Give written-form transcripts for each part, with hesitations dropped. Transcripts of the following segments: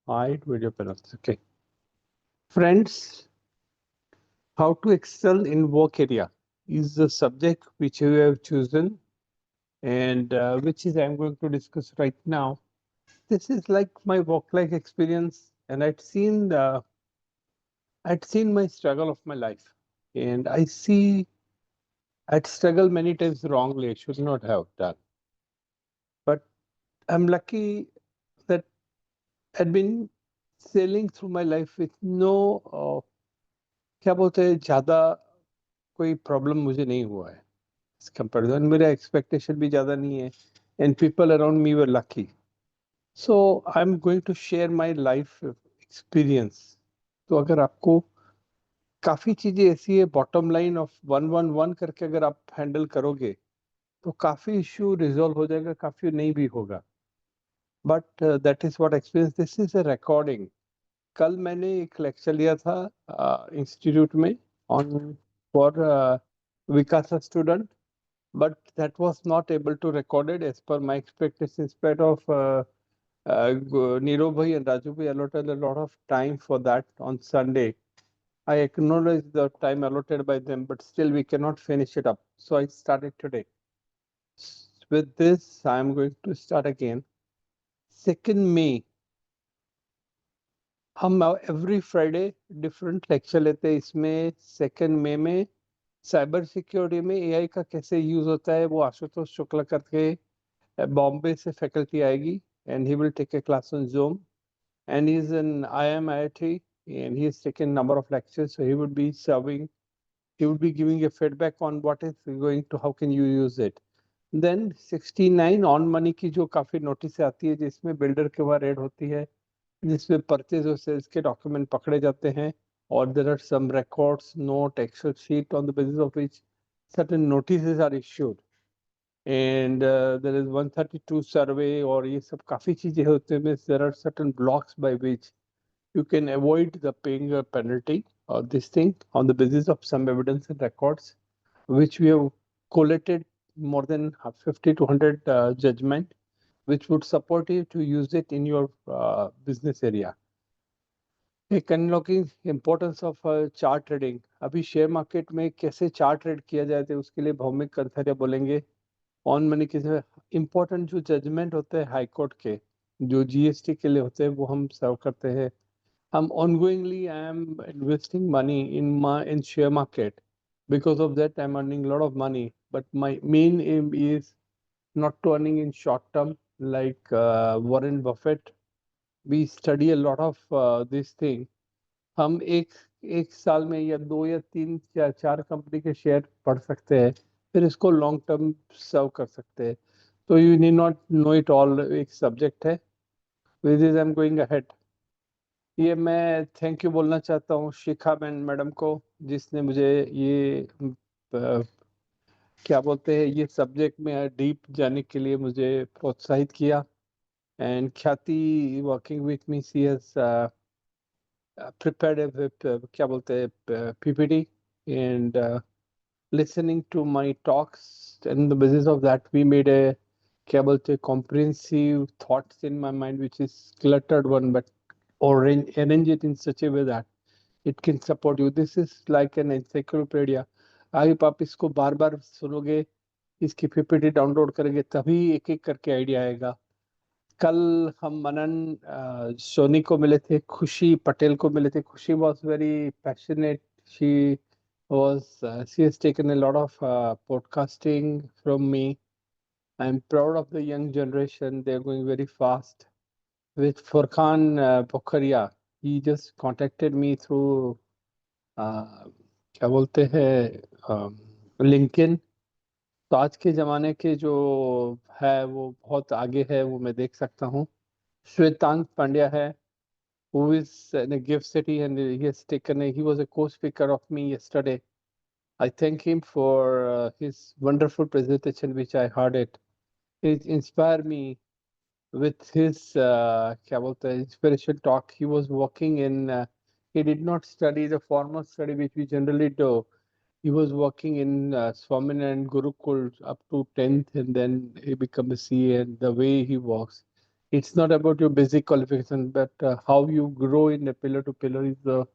Hide video panels. Okay. Friends, how to excel in work area is the subject which you have chosen, and which is I'm going to discuss right now. This is like my work-life experience, and I'd seen my struggle of my life, and I'd struggled many times wrongly. I should not have done, but I'm lucky that I'd been sailing through my life with no क्या बोलते हैं ज्यादा कोई problem मुझे नहीं हुआ है comparison मेरा एक्सपेक्टेशन भी ज्यादा नहीं है and people around me very lucky so I am going to share my life experience तो अगर आपको काफी चीजें ऐसी है बॉटम लाइन ऑफ 111 करके अगर आप हैंडल करोगे तो काफी इश्यू रिजॉल्व हो जाएगा काफी नहीं भी होगा but that is what experience this is a recording कल मैंने एक लेक्चर लिया था इंस्टीट्यूट में on for Vikas student but that was not able to record it as per my expectation. Instead of Niro bhai and Raju bhai allotted a lot of time for that on Sunday. I acknowledge the time allotted by them, but still we cannot finish it up. So I started today. With this, I am going to start again. 2nd May. हम every Friday different lecture लेते हैं इसमें 2nd May में cyber security में AI का कैसे use होता है वो आशुतोष शुक्ला करके बॉम्बे से फैकल्टी आएगी and he will take a class on Zoom and he's in IIT and he has taken number of lectures so he would be giving a feedback on what is going to how can you use it. Then 69 on money की जो काफी notice आती है जिसमें builder के वहाँ red होती है जिसमें परचेज और सेल्स के डॉक्यूमेंट पकड़े जाते हैं और there are some records note excel sheet on the basis of which certain notices are issued and there is 132 survey और ये सब काफी चीजें होते हैं there are certain blocks by which you can avoid the paying a penalty or this thing on the basis of some evidence and records which we have collated more than 50 to 100 judgment which would support you to use it in your business area. एक unlocking importance of chart trading अभी share market में कैसे chart trade किया जाए तो उसके लिए भौमिक कंथर्य बोलेंगे ऑन मनी के इम्पोर्टेंट जो जजमेंट होते हैं हाई कोर्ट के जो जीएसटी के लिए होते हैं वो हम सर्व करते हैं हम ongoingly I am investing money in share market because of that I'm earning a lot of money but my main aim is not to earning in short term like Warren Buffett we study a lot of this thing हम एक साल में या 2 या 3 या 4 company के share पढ़ सकते हैं फिर इसको लॉन्ग टर्म सर्व कर सकते हैं तो you need not know it all एक सब्जेक्ट है with this I am going ahead ये मैं थैंक यू बोलना चाहता हूँ शिखा मैडम को जिसने मुझे ये क्या बोलते हैं ये सब्जेक्ट में डीप जाने के लिए मुझे प्रोत्साहित किया and Khyati working with me she has prepared a क्या बोलते हैं PPT and listening to my talks and the basis of that we made a क्या बोलते हैं comprehensive thoughts in my mind which is cluttered one but arrange it in such a way that it can support you. This is like an encyclopedia. आप इसको बार बार सुनोगे इसकी PPT download करेंगे तभी एक एक करके आइडिया आएगा कल हम मनन सोनी को मिले थे खुशी पटेल को मिले थे खुशी was very passionate she she has taken a lot of podcasting from me. I'm proud of the young generation. They're going very fast. With Furqan Bokharia, he just contacted me through क्या बोलते हैं LinkedIn. तो आज के जमाने के जो है वो बहुत आगे है वो मैं देख सकता हूँ Shwetank Pandya hai, who is in a gift city and he was a co-speaker of me yesterday. I thank him for his wonderful presentation which I heard it. It inspired me with his क्या बोलते हैं inspiration talk. He was working in he did not study the formal study which we generally do. He was working in Swaminarayan Gurukul up to 10th, and then he became a CA. And the way he walks, it's not about your basic qualification, but how you grow in a pillar to pillar is the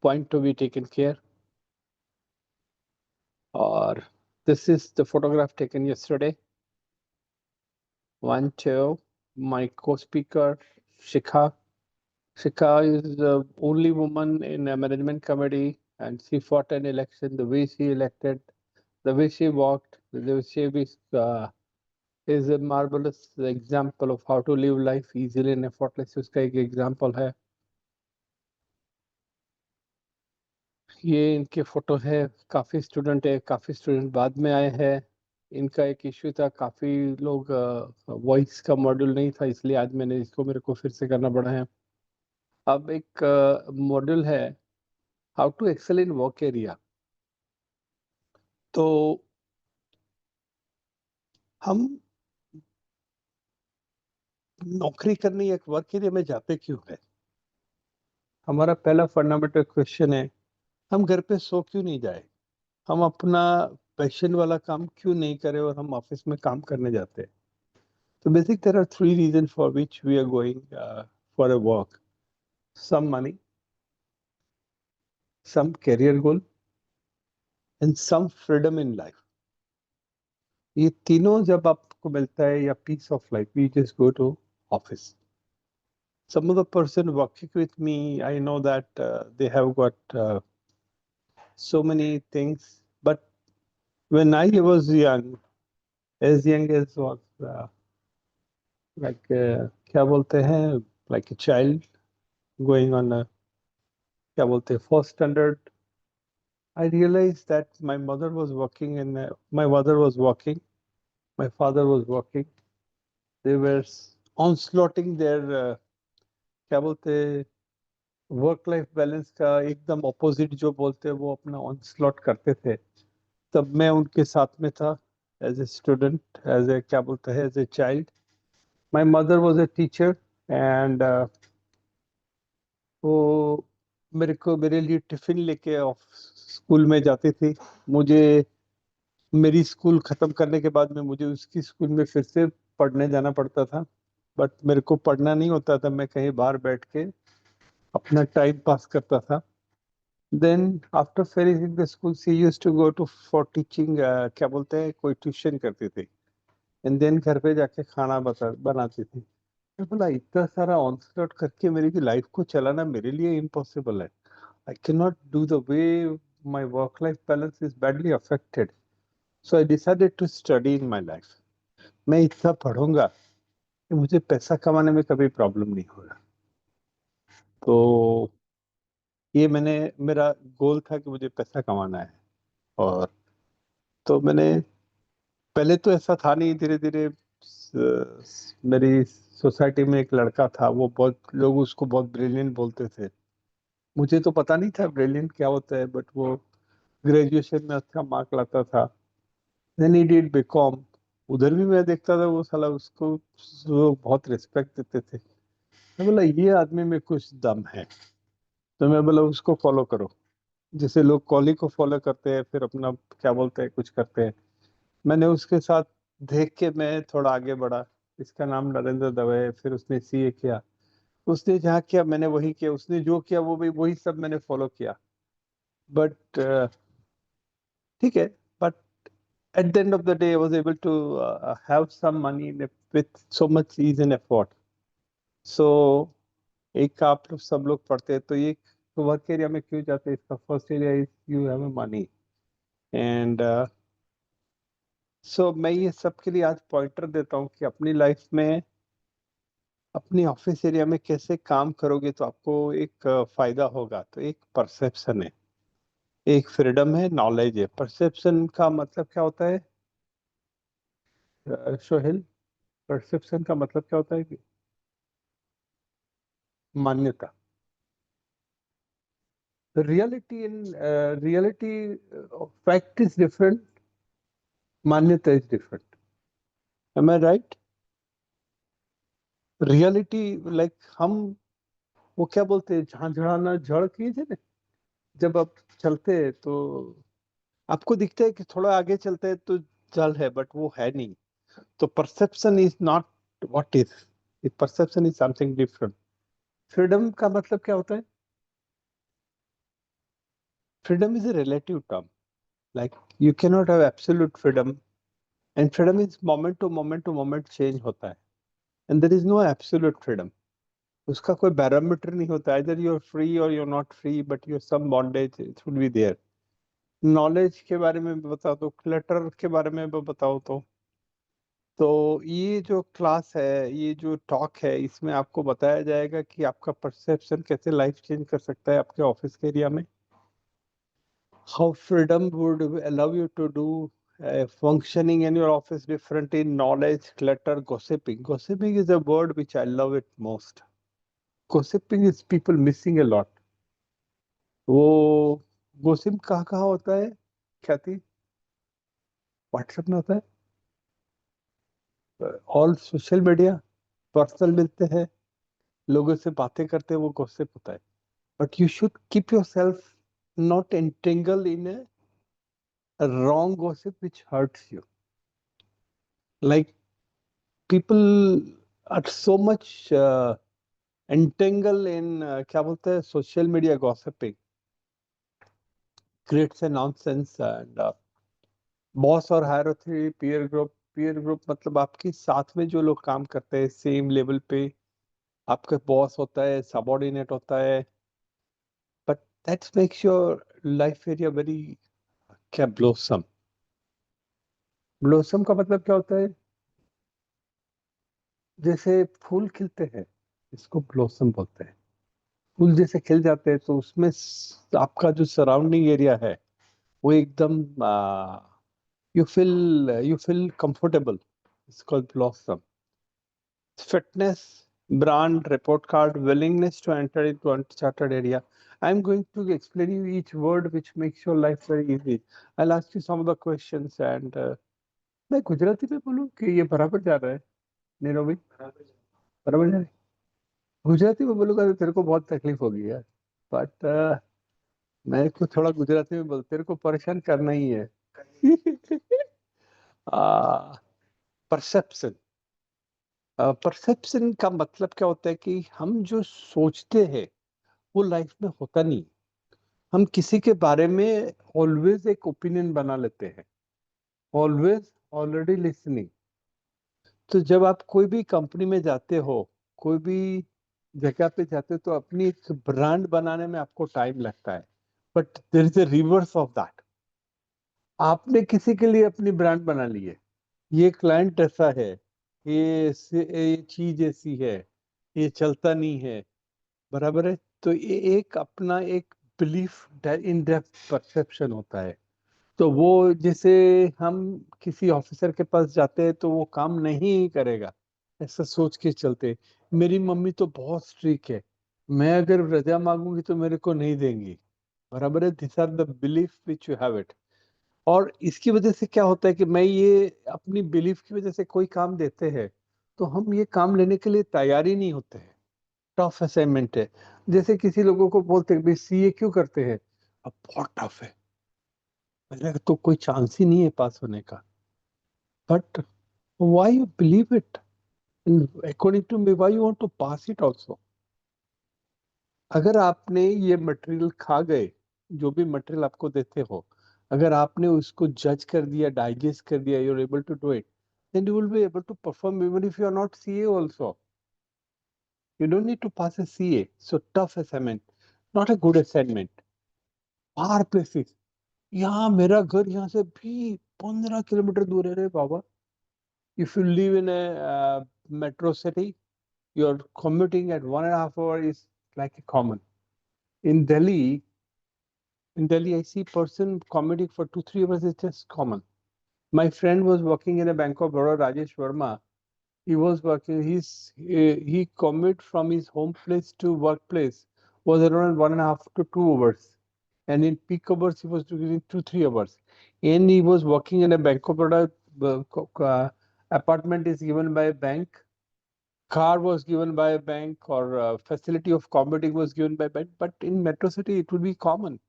point to be taken care. Or this is the photograph taken yesterday. 1, 2, my co-speaker, Shikha. Shikha is the only woman in a management committee, and she fought an election. The way she elected, the way she walked, the way she is a marvelous example of how to live life easily and effortless. उसका एक example है. ये इनके photo है. काफी student है, काफी student बाद में आए हैं. इनका एक इश्यू था, काफी लोग वॉइस का मॉड्यूल नहीं था, इसलिए आज मेरे को फिर से करना पड़ा है. अब एक मॉड्यूल है how to excel in work area. तो हम नौकरी करने एक वर्क एरिया में जाते क्यों है? हमारा पहला फंडामेंटल क्वेश्चन है, हम घर पे सो क्यों नहीं जाए? हम अपना पैशन वाला काम क्यों नहीं करें और हम ऑफिस में काम करने जाते हैं? तो basic there are 3 reason for which we are going for a work. Some money, some career goal and some freedom in life. ये तीनों जब आपको मिलता है, या peace of life, we just go to office. Some of the person working with me, I know that they have got so many things, but when I was young as was like क्या बोलते हैं, like a child going on a क्या बोलते हैं first standard, I realized that my mother was working and my mother was working, my father was working. They were onslaughting their क्या बोलते हैं work life balance का एकदम opposite जो बोलते हैं, वो अपना ऑनस्लॉट करते थे. तब मैं उनके साथ में था as a student, as a क्या बोलते हैं as a child. My mother was a teacher and वो मेरे लिए टिफिन लेके ऑफ स्कूल में जाती थी. मुझे मेरी स्कूल खत्म करने के बाद में मुझे उसकी स्कूल में फिर से पढ़ने जाना पड़ता था, बट मेरे को पढ़ना नहीं होता था. मैं कहीं बाहर बैठ के अपना टाइम पास करता था. Then after finishing the school she used to go to for teaching, क्या बोलते हैं, कोई ट्यूशन करती थी. एंड देन घर पे जाके खाना बनाती थी. मैं बोला इतना सारा ऑनस्लॉट करके मेरी लाइफ को चलाना मेरे लिए इम्पॉसिबल है. I can not do the way. My work life balance is badly affected. So I decided to study in my life. मैं इतना पढ़ूंगा कि मुझे पैसा कमाने में कभी प्रॉब्लम नहीं होगा. तो ये मेरा गोल था कि मुझे पैसा कमाना है. और तो मैंने पहले तो ऐसा था नहीं, धीरे धीरे मेरी सोसाइटी में एक लड़का था, वो बहुत लोग उसको बहुत ब्रिलियंट बोलते थे. मुझे तो पता नहीं था ब्रिलियंट क्या होता है, बट वो ग्रेजुएशन में अच्छा मार्क लाता था. Then he did BCom. उधर भी मैं देखता था वो साला, उसको लोग बहुत रिस्पेक्ट देते थे. मैं बोला ये आदमी में कुछ दम है. तो मैं बोला उसको फॉलो करो, जैसे लोग कॉली को फॉलो करते हैं, फिर अपना क्या बोलते हैं कुछ करते हैं. मैंने उसके साथ देख के मैं थोड़ा आगे बढ़ा. इसका नाम नरेंद्र दवे है. फिर उसने सीए किया. उसने जहाँ किया मैंने वही किया, उसने जो किया वो भी वही सब मैंने फॉलो किया. बट ठीक है. But at the end of the day, I was able to have some money with so much ease and effort. So, एक आप लोग सब लोग पढ़ते हैं तो ये वर्क एरिया में क्यों जाते हैं? इसका first area is you have money. And so मैं ये सबके लिए आज पॉइंटर देता हूँ कि अपनी लाइफ में अपनी ऑफिस एरिया में कैसे काम करोगे तो आपको एक फायदा होगा. तो एक परसेप्शन है, एक फ्रीडम है, नॉलेज है. परसेप्शन का मतलब क्या होता है सोहेल? परसेप्शन का मतलब क्या होता है कि मान्यता. The reality in reality fact is different, मान्यता is different. Am I right? Reality like हम वो क्या बोलते हैं, झांझड़ाना झड़ कीजिए ना. जब आप चलते हैं तो आपको दिखता है कि थोड़ा आगे चलता है तो जल है, बट वो है नहीं। तो perception is not what is, perception is something different. Freedom का मतलब क्या होता है? Freedom is a relative term. Like you cannot have absolute freedom, and freedom is moment to moment to moment change होता है, and there is no absolute freedom. उसका कोई barometer नहीं होता, either you're free or you're not free, but you're some bondage it would be there. Knowledge के बारे में बताओ तो, क्लटर के बारे में बताओ तो ये जो क्लास है, ये जो टॉक है, इसमें आपको बताया जाएगा कि आपका परसेप्शन कैसे लाइफ चेंज कर सकता है आपके ऑफिस के एरिया में। How freedom would allow you to do functioning in your office different in knowledge, clutter, gossiping. Gossiping is a word which I love it most. Gossiping is people missing a lot. वो gossip कहाँ कहाँ होता है ख्याति? WhatsApp में होता है, all social media, personal मिलते हैं, लोगों से बातें करते हैं, वो gossip होता है। But you should keep yourself not entangled in a wrong gossip which hurts you. Like people are so much entangled in क्या बोलते हैं social media gossiping creates a nonsense and boss और हायरार्की, पीयर ग्रुप मतलब आपके साथ में जो लोग काम करते हैं सेम लेवल पे, आपका बॉस होता है, सबऑर्डिनेट होता है, but that makes your life area very क्या ब्लोसम। ब्लोसम का मतलब क्या होता है? जैसे फूल खिलते हैं, इसको ब्लोसम बोलते हैं। फूल जैसे खिल जाते हैं तो उसमें आपका जो सराउंडिंग एरिया है वो एकदम you feel comfortable. It's called blossom. Fitness, brand, report card, willingness to enter into uncharted area. I'm going to explain you each word which makes your life very easy. I'll ask you some of the questions and मैं गुजराती में बोलूँ कि ये बराबर जा रहा है नीरव भाई? बराबर जा रहा है। गुजराती में बोलूंगा तो तेरे को बहुत तकलीफ होगी यार, बट मैं को थोड़ा गुजराती में बोल, तेरे को परेशान करना ही है। परसेप्शन, परसेप्शन का मतलब क्या होता है कि हम जो सोचते हैं वो लाइफ में होता नहीं। हम किसी के बारे में ऑलवेज एक ओपिनियन बना लेते हैं, ऑलवेज ऑलरेडी लिसनिंग। तो जब आप कोई भी कंपनी में जाते हो, कोई भी जगह पे जाते हो, तो अपनी एक ब्रांड बनाने में आपको टाइम लगता है, but there is a reverse of that. आपने किसी के लिए अपनी ब्रांड बना ली है, ये क्लाइंट ऐसा है, ये चीज ऐसी है, ये चलता नहीं है, बराबर है। तो ये एक अपना एक बिलीफ इन डेप्थ परसेप्शन होता है। तो वो जैसे हम किसी ऑफिसर के पास जाते हैं तो वो काम नहीं करेगा ऐसा सोच के चलते। मेरी मम्मी तो बहुत स्ट्रिक्ट है, मैं अगर रजा मांगूंगी तो मेरे को नहीं देंगी, बराबर है। This are the belief which you have it. और इसकी वजह से क्या होता है कि मैं ये अपनी बिलीफ की वजह से कोई काम देते हैं तो हम ये काम लेने के लिए तैयार ही नहीं होते हैं। टफ असाइनमेंट है। जैसे किसी लोगों को बोलते हैं भाई सीए क्यों करते हैं, अब बहुत टफ है, मेरे तो कोई चांस ही नहीं है पास होने का। But why you believe it, according to me why you want to pass it also. अगर आपने ये मटेरियल खा गए, जो भी मटेरियल आपको देते हो, अगर आपने उसको जज कर दिया, डाइजेस्ट कर दिया, you are able to do it, then you will be able to perform even if you are not CA also. You don't need to pass a CA. So tough assignment, not a good assignment. Far places. यहाँ मेरा घर यहाँ से भी 15 kilometre दूर है रे बाबा। If you live in a metro city, your commuting at 1.5 hours is like a common. In Delhi, I see person commuting for 2-3 hours is just common. My friend was working in a Bank of Baroda, Rajesh Verma. He was working. He commute from his home place to workplace was around 1.5 to 2 hours, and in peak hours he was doing 2-3 hours. And he was working in a Bank of Baroda. Apartment is given by a bank, car was given by a bank, or facility of commuting was given by bank. But in metro city, it would be common.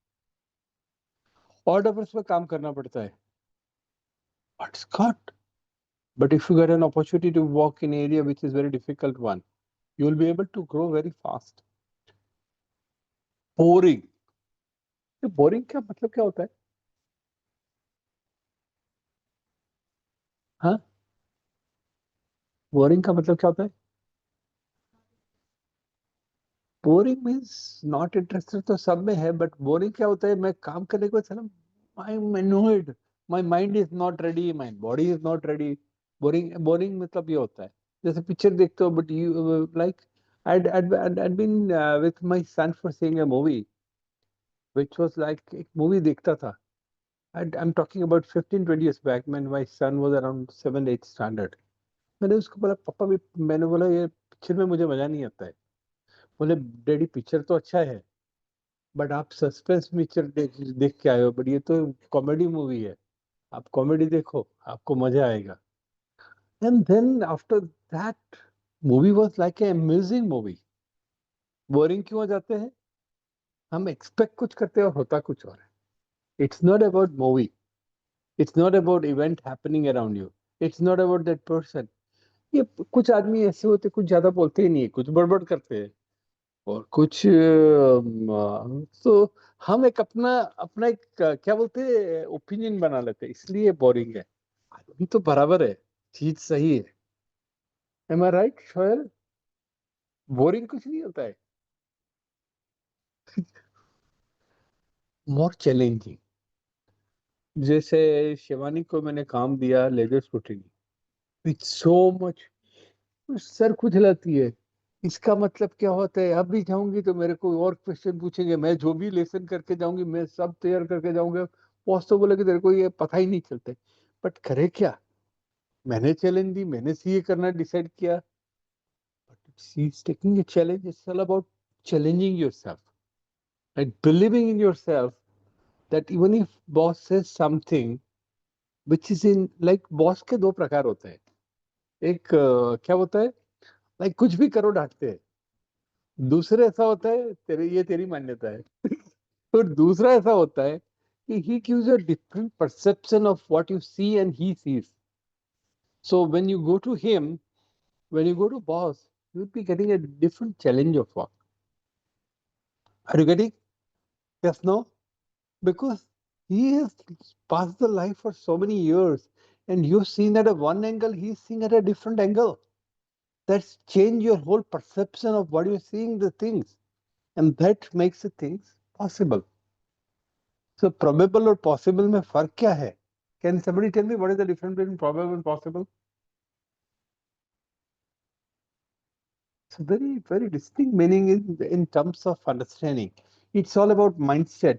Odd hours में काम करना पड़ता है, but it's got. But if you get an opportunity to work in an area which is very difficult one, you will be able to grow very fast. Boring. ये boring क्या मतलब क्या होता है? हाँ, बोरिंग का मतलब क्या होता है? बोरिंग मीन्स नॉट इंटरेस्टेड तो सब में है, बट बोरिंग क्या होता है? मैं काम करने के बाद चला, I am annoyed, my mind is not ready, my body is not ready. Boring, boring मतलब ये होता है. जैसे पिक्चर देखते हो, but you like, I'd been with my son for seeing a movie, which was like एक movie देखता था. I'm talking about 15-20 years back when my son was around 7-8 standard. मैंने उसको बोला, पापा भी, मैंने बोला ये पिक्चर में मुझे मजा नहीं आता है. बोले, डैडी पिक्चर तो अच्छा है, बट आप सस्पेंस पिक्चर देख के आए हो, बट ये तो कॉमेडी मूवी है. आप कॉमेडी देखो, आपको मजा आएगा. And then after that, movie was like a amazing movie. Boring क्यों हो जाते हैं? हम एक्सपेक्ट कुछ करते हैं और होता कुछ और है. It's not about movie, it's not about event happening around you, it's not about that person. ये कुछ आदमी ऐसे होते, कुछ ज्यादा बोलते ही नहीं है, कुछ बड़बड़ करते हैं, और कुछ तो हम एक अपना अपना एक क्या बोलते हैं, ओपिनियन बना लेते हैं, इसलिए बोरिंग है. आदमी तो बराबर है, चीज सही है. Am I right Shoyal? Boring कुछ नहीं होता है. More challenging. जैसे शिवानी को मैंने काम दिया laser shooting, with so much, सर खुजलाती है. इसका मतलब क्या होता है? अभी जाऊंगी तो मेरे को और क्वेश्चन पूछेंगे, मैं जो भी लेसन करके जाऊंगी मैं सब तैयार करके जाऊंगा. बॉस तो बोले कि तेरे को ये पता ही नहीं चलता. बट करे क्या? मैंने चैलेंज दी, मैंने सीए करना डिसाइड किया. But she is taking a challenge. It's all about challenging yourself and believing in yourself that even if boss says something which is in, like boss के दो प्रकार होते हैं. एक क्या होता है, लाइक कुछ भी करो डांटते हैं. दूसरे ऐसा होता है, तेरे ये तेरी मान्यता है. और दूसरा ऐसा होता है कि he gives you a different perception of what you see and he sees. So when you go to him, when you go to boss, you'll be getting a different challenge of work. Are you getting? Yes, no? Because he has passed the life for so many years, and you've seen at a one angle, he's seeing at a different angle. That's changed your whole perception of what you're seeing the things, and that makes the things possible. So probable और possible में फर्क क्या है? Can somebody tell me what is the difference between probable and possible? It's a very, very distinct meaning in terms of understanding. It's all about mindset.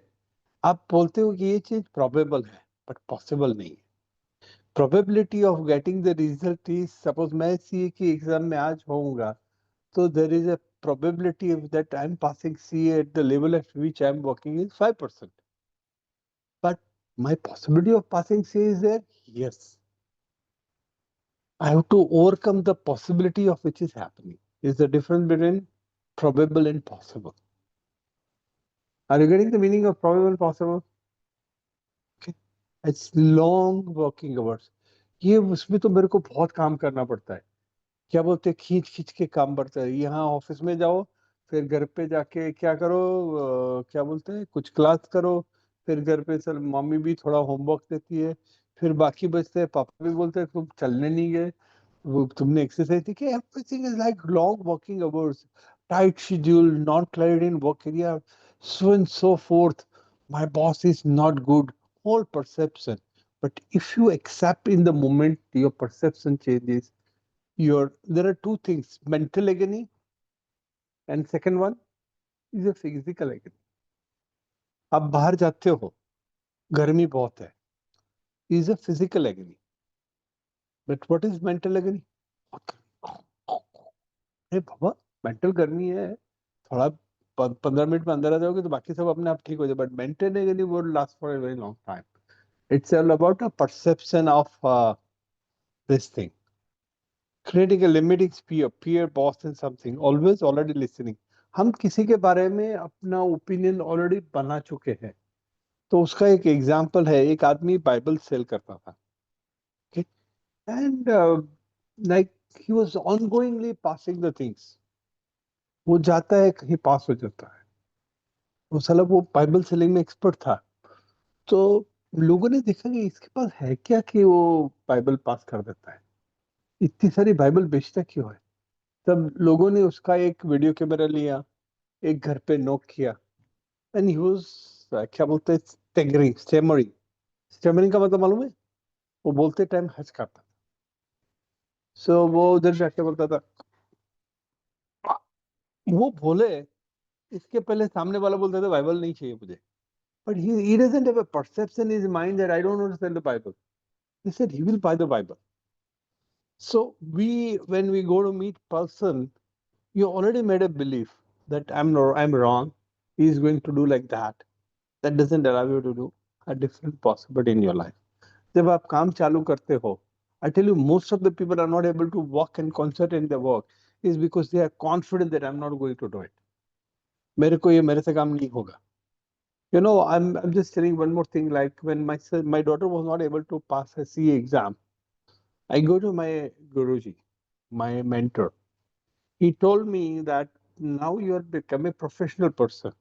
आप बोलते हो कि ये चीज probable है, but possible नहीं है. Probability of getting the result is, suppose मैं CA की एग्जाम में आज होऊंगा, तो there is a probability of that I'm passing CA at the level at which I'm working is 5%. But my possibility of passing CA is there? Yes. I have to overcome the possibility of which is happening. Is the difference between probable and possible. Are you getting the meaning of probable and possible? Okay. It's long working hours. ये उसमें तो मेरे को बहुत काम करना पड़ता है. क्या बोलते हैं, खींच खींच के काम पड़ता है. यहाँ ऑफिस में जाओ, फिर घर पे जाके क्या करो, क्या बोलते हैं, कुछ क्लास करो, फिर घर पे चल मम्मी भी थोड़ा होमवर्क देती है, फिर बाकी बचते हैं, पापा भी बोलते हैं तुम चलने नहीं गए, वो तुमने एक्सरसाइज की. Everything is like long working hours, tight schedule, not clarity in work area, so and so forth. My boss is not good. Whole perception. But if you accept in the moment, your perception changes. There are two things: mental agony, and second one is a physical agony. आप बाहर जाते हो, गर्मी बहुत है, is a physical agony. But what is mental agony? अरे बाबा, mental गर्मी है, थोड़ा 15 मिनट में अंदर आ जाओगे तो बाकी सब अपने आप ठीक हो जाए. But mental agony would last for a very long time. It's all about a perception of this thing. Creating a limiting peer, boss and something. Always already listening. हम किसी के बारे में अपना ओपिनियन ऑलरेडी बना चुके हैं. तो उसका एक एग्जाम्पल है, एक आदमी बाइबल सेल करता था, and like he was ongoingly passing the things. वो जाता है कहीं पास हो जाता है, वो साला वो बाइबल सेलिंग में एक्सपर्ट था। तो लोगों ने देखा कि इसके पास है क्या कि वो बाइबल पास कर देता है, इतनी सारी बाइबल बेचता क्यों है। तब लोगों ने उसका एक वीडियो कैमरा लिया, एक घर पे नॉक किया, एंड ही वाज क्या बोलते हैं, स्टेमरिंग। स्टेमरिंग का मतलब मालूम है? वो बोलते टाइम हंस करता। सो वो उधर जाके बोलता था, वो बोले, इसके पहले सामने वाला बोलता था बाइबल नहीं चाहिए मुझे, but he doesn't have a perception in his mind that I don't understand the Bible. He said he will buy the Bible. So when we go to meet person, you already made a belief that I'm wrong. He is going to do like that. That doesn't allow you to do a different possibility in your life. जब आप काम चालू करते हो, I tell you, most of the people are not able to walk and concentrate in their work is because they are confident that I'm not going to do it. मेरे को ये मेरे से काम नहीं होगा. I'm just telling one more thing. Like when my daughter was not able to pass her CA exam, I go to my Guruji, my mentor. He told me that now you are become a professional person.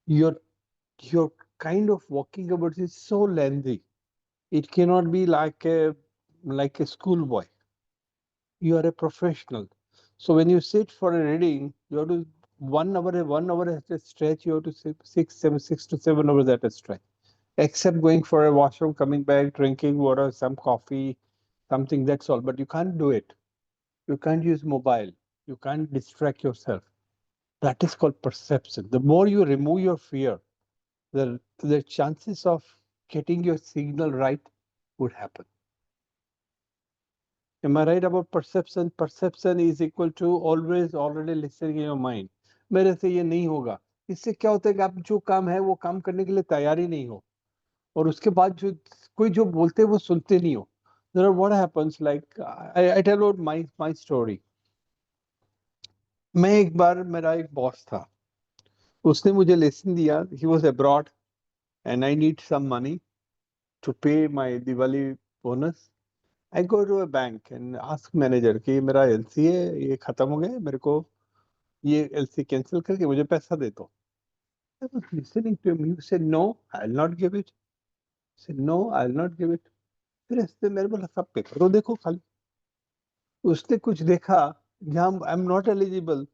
Your your kind of walking about is so lengthy. It cannot be like a schoolboy. You are a professional. So when you sit for a reading, you have to 1 hour at a stretch. You have to sit 6 to 7 hours at a stretch. Except going for a washroom, coming back, drinking water, some coffee, something, that's all. But you can't do it. You can't use mobile. You can't distract yourself. That is called perception. The more you remove your fear, the chances of getting your signal right would happen. Am I right about perception? Perception is equal to always already listening in your mind. मेरे से ये नहीं होगा. इससे क्या होता है कि आप जो काम है वो काम करने के लिए तैयार ही नहीं हो, और उसके बाद जो कोई जो बोलते हैं वो सुनते नहीं हो. What happens, like I tell you my story. मैं एक बार, मेरा एक बॉस था, उसने मुझे लेसन दिया. He was abroad and I need some money to pay my Diwali bonus. I go to a bank and ask manager कि मेरा LC है, ये खत्म हो गया, मेरे को ये LC कैंसिल करके मुझे पैसा दे दो. I was listening to him. He said, no, I'll not give it. I said, no, I'll not give it. फिर ऐसे मेरे बोला, सब पेपर तो देखो खाली. उसने कुछ देखा जहाँ I am not eligible,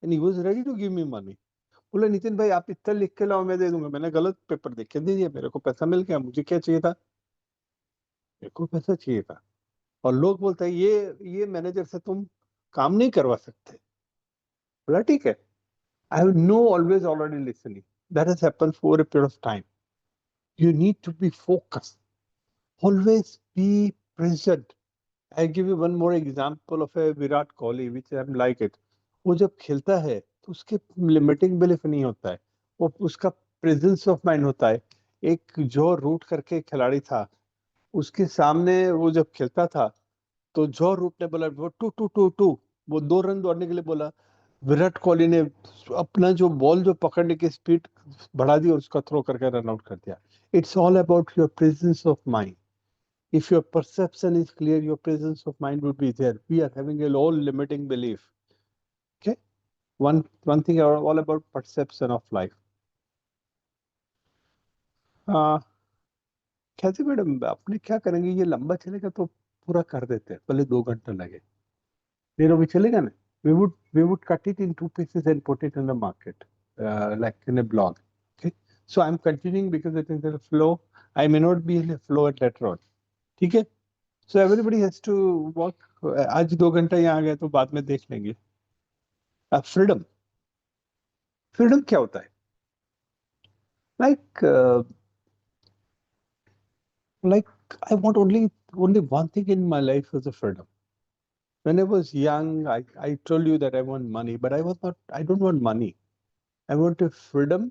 and he was ready to give me money. बोला, नितिन भाई आप इतना लिख के लाओ, मैं दे दूंगा. मैंने गलत पेपर देख के दे दिया, मेरे को पैसा मिल गया. मुझे क्या चाहिए था? मेरे को पैसा चाहिए था. और लोग बोलते हैं ये मैनेजर से तुम काम नहीं करवा सकते. बोला ठीक है. I have no always already listening. That has happened for a period of time. You need to be focused, always be present. I give you one more example of a Virat Kohli, which I'm like it. वो जब खेलता है तो उसके limiting belief नहीं होता है, वो उसका प्रेजेंस ऑफ माइंड होता है. एक जो रूट करके खिलाड़ी था, उसके सामने वो जब खेलता था, तो जो रूट ने बोला वो टू टू टू टू, वो 2 रन दौड़ने के लिए बोला. विराट कोहली ने अपना जो बॉल जो पकड़ने की स्पीड बढ़ा दी और उसका थ्रो करके रन आउट कर दिया. It's all about your presence of mind. If your perception is clear, your presence of mind would be there. We are having a all limiting belief. Okay, one thing all about perception of life. कैसे madam, अपने क्या करेंगे, ये लंबा चलेगा तो पूरा कर देते हैं, भले 2 घंटा लगे. फिर अभी चलेगा ना. We would cut it in 2 pieces and put it in the market, like in a blog. Okay, so I'm continuing because it is a flow. I may not be in a flow at later on. ठीक है. So everybody has to work. आज 2 घंटा यहाँ आ गया तो बाद में देख लेंगे. फ्रीडम. फ्रीडम क्या होता है? Like like I want only one thing in my life was a freedom. When I was young, I told you that I want money, but I don't want money. I want a freedom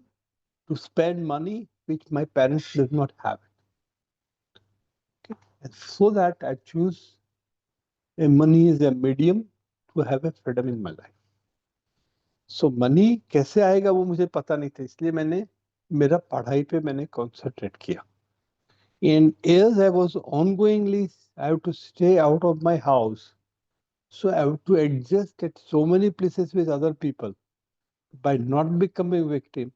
to spend money which my parents did not have. Okay? And so that I choose a money is a medium to have a freedom in my life. So money कैसे आएगा वो मुझे पता नहीं था, इसलिए मैंने मेरा पढ़ाई पे मैंने कॉन्सेंट्रेट किया. And as I was ongoingly, I have to stay out of my house. So I have to adjust at so many places with other people. By not becoming a victim,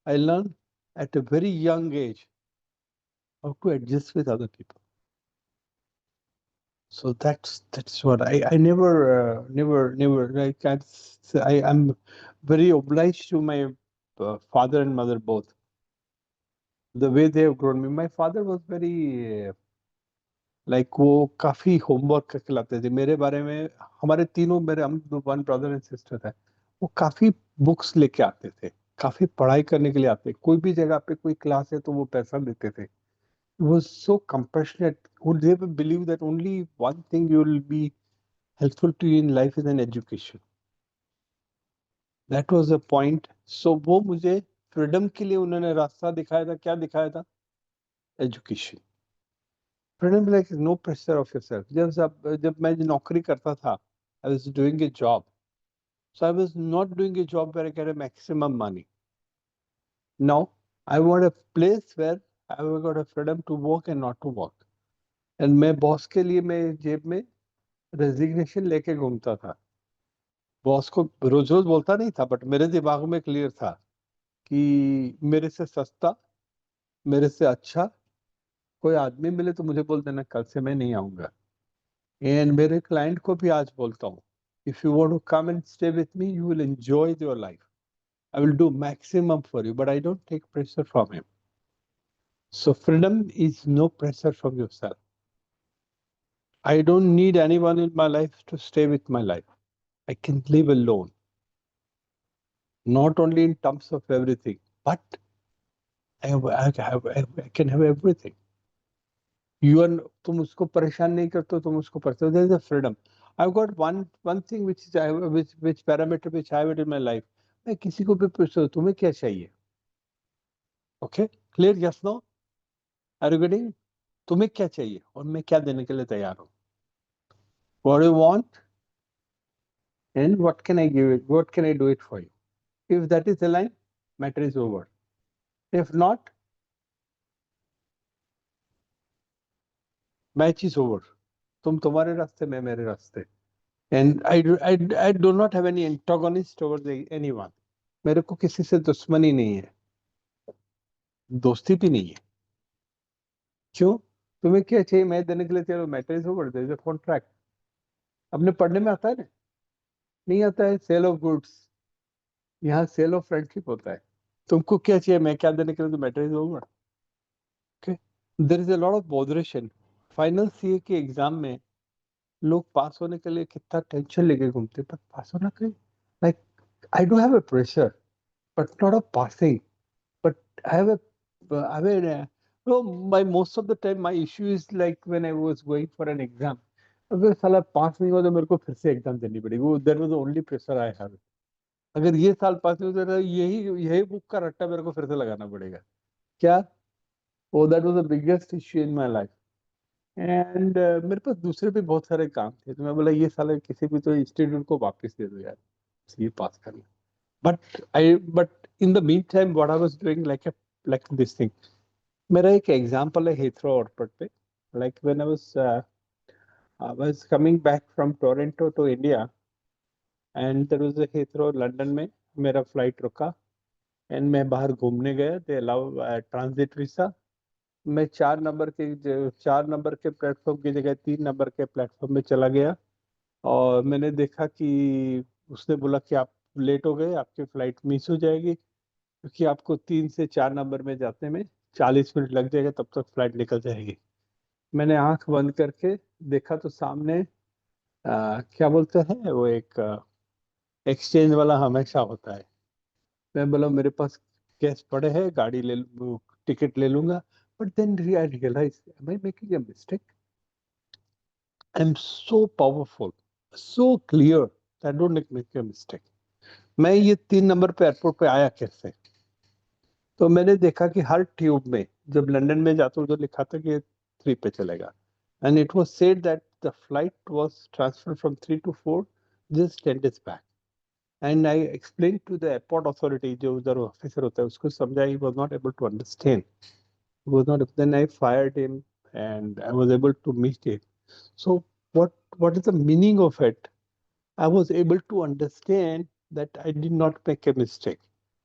I learned at a very young age how to adjust with other people. So that's what I never like I'm very obliged to my father and mother both. The way they have grown me. My father was very like वो काफी homework करके लाते थे मेरे बारे में. हमारे तीनों मेरे हम वन ब्रदर एंड सिस्टर है. वो काफी बुक्स लेके आते थे, काफी पढ़ाई करने के लिए आते. कोई भी जगह पे कोई क्लास है तो वो पैसा देते थे. वो सो compassionate. would they believe that only one thing you will be helpful to you in life is an education. That was the point. So वो मुझे फ्रीडम के लिए उन्होंने रास्ता दिखाया था. क्या दिखाया था? Education. Freedom like no pressure of yourself. जब मैं नौकरी करता था, I was doing a job. So I was not doing a job where I get a maximum money. Now I want a place where I have got a freedom to work and not to work. And मैं boss के लिए मैं जेब में resignation लेके घूमता था. Boss को रोज रोज बोलता नहीं था, बट मेरे दिमाग में क्लियर था कि मेरे से सस्ता, मेरे से अच्छा कोई आदमी मिले तो मुझे बोल देना कल से मैं नहीं आऊंगा. एंड मेरे क्लाइंट को भी आज बोलता हूँ, if you want to come and stay with me you will enjoy your life. I will do maximum for you, but I don't take pressure from him. So freedom is no pressure from yourself. I don't need anyone in my life to stay with my life. I can live alone. Not only in terms of everything, but I can have everything. You are, तुम उसको परेशान नहीं करते हो, तुम उसको परेशान. There is a freedom. I've got one thing which is which parameter which I have it in my life. मैं किसी को भी पूछता हूँ तुम्हें क्या चाहिए? Okay, clear? Yes, no? Are you getting? तुम्हें क्या चाहिए और मैं क्या देने के लिए तैयार हूँ. What do you want and what can I give it? What can I do it for you? If that is the line, matter is over. If not, match is over. तुम तुम्हारे रास्ते, मैं मेरे रास्ते. And I do not have any antagonist towards anyone. मेरे को किसी से दुश्मनी नहीं है, दोस्ती भी नहीं है. क्यों? तुम्हें क्या चाहिए मैं देने के लिए तैयार हूँ. Matter is over. There is a contract. अपने पढ़ने में आता है ना? नहीं आता है. Sale of goods. यहाँ सेल ऑफ फ्रेंडशिप होता है. तुमको क्या चाहिए मैं क्या देने के लिए, तो matter is over. Okay. There is a lot of botheration. Final CA के एग्जाम में लोग पास होने के लिए कितना टेंशन लेके घूमते, पर पास होना कहीं like I don't have a pressure but not a passing. But I have I mean, no, most of the time my issue is like when I was going for an exam. अगर साला पास नहीं हुआ तो मेरे को फिर से exam देनी पड़ेगी. वो that was the only pressure I have. अगर ये साल पास नहीं हुआ तो यही यही बुक का रट्टा मेरे को फिर से लगाना पड़ेगा. क्या? वो that was the biggest issue in my life. And मेरे पास दूसरे भी बहुत सारे काम थे, तो मैं बोला ये साला किसी भी तो इंस्टीट्यूट को वापस दे दो यार, ये पास करना. But in the mean time what I was doing like this thing. मेरा एक एग्जांपल है हीथ्रो एयरपोर्ट पे. Like when I was coming back from Toronto to India and there was a Heathrow London में. मेरा flight रुका and मैं बाहर घूमने गया. They allow transit visa. मैं 4 नंबर के प्लेटफॉर्म की जगह 3 नंबर के प्लेटफॉर्म में चला गया और मैंने देखा कि उसने बोला कि आप लेट हो गए, आपकी फ्लाइट मिस हो जाएगी क्योंकि आपको 3 से 4 नंबर में जाने में 40 मिनट लग जाएगा, तब तक फ्लाइट निकल जाएगी. मैंने आंख बंद करके देखा तो सामने क्या बोलते हैं वो एक एक्सचेंज वाला हमेशा होता है. मैं बोला मेरे पास कैश पड़े हैं, गाड़ी ले टिकट ले लूंगा. But then I realise am I making a mistake. I am so powerful, so clear that don't make a mistake. मैं ये 3 नंबर पे एयरपोर्ट पे आया कैसे? तो मैंने देखा कि हर ट्यूब में जब लंदन में जाता हूँ तो लिखा था कि 3 पे चलेगा. And it was said that the flight was transferred from 3 to 4 just 10 days बैक. And I explain to the airport authority, जो उधर ऑफिसर होता है उसको समझा, he was not able to understand, was not, then I fired him and I was able to meet him. So what is the meaning of it? I was able to understand that I did not make a mistake,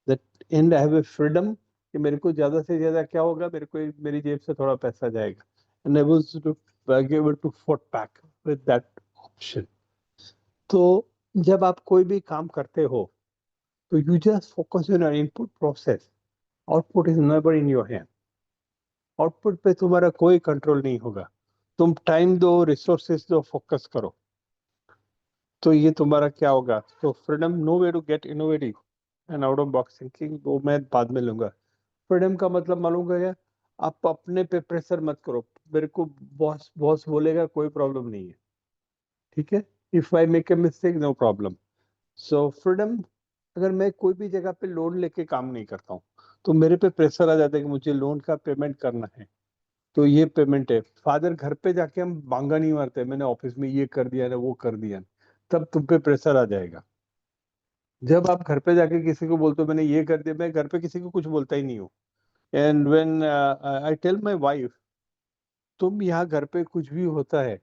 that and I have a freedom कि मेरे को ज्यादा से ज्यादा क्या होगा, मेरे को मेरी जेब से थोड़ा पैसा जाएगा, and I was able to fought back with that option. तो जब आप कोई भी काम करते हो तो you just focus on your input process, output is never in your hand. Output पे तुम्हारा कोई कंट्रोल नहीं होगा, तुम टाइम दो, रिसोर्सेस दो, फोकस करो, तो ये तुम्हारा क्या होगा. तो freedom, no way to get innovative and out of box thinking, वो मैं बाद में लूंगा. फ्रीडम का मतलब मालूम क्या, आप अपने पे प्रेशर मत करो. मेरे को बॉस बॉस बोलेगा, कोई प्रॉब्लम नहीं है, ठीक है. If I make a mistake, no problem. So freedom, अगर मैं कोई भी जगह पे लोन लेके काम नहीं करता हूँ तो मेरे पे प्रेशर आ जाता है कि मुझे लोन का पेमेंट करना है, तो ये पेमेंट है. फादर घर पे जाके हम बांगा नहीं मारते, मैंने ऑफिस में ये कर दिया ना, वो कर दिया ना, तब तुम पे प्रेशर आ जाएगा. जब आप घर पे जाके किसी को बोलते हो मैंने ये कर दिया, मैं घर पे किसी को कुछ बोलता ही नहीं हूँ. And when I tell my wife, तुम यहाँ घर पे कुछ भी होता है,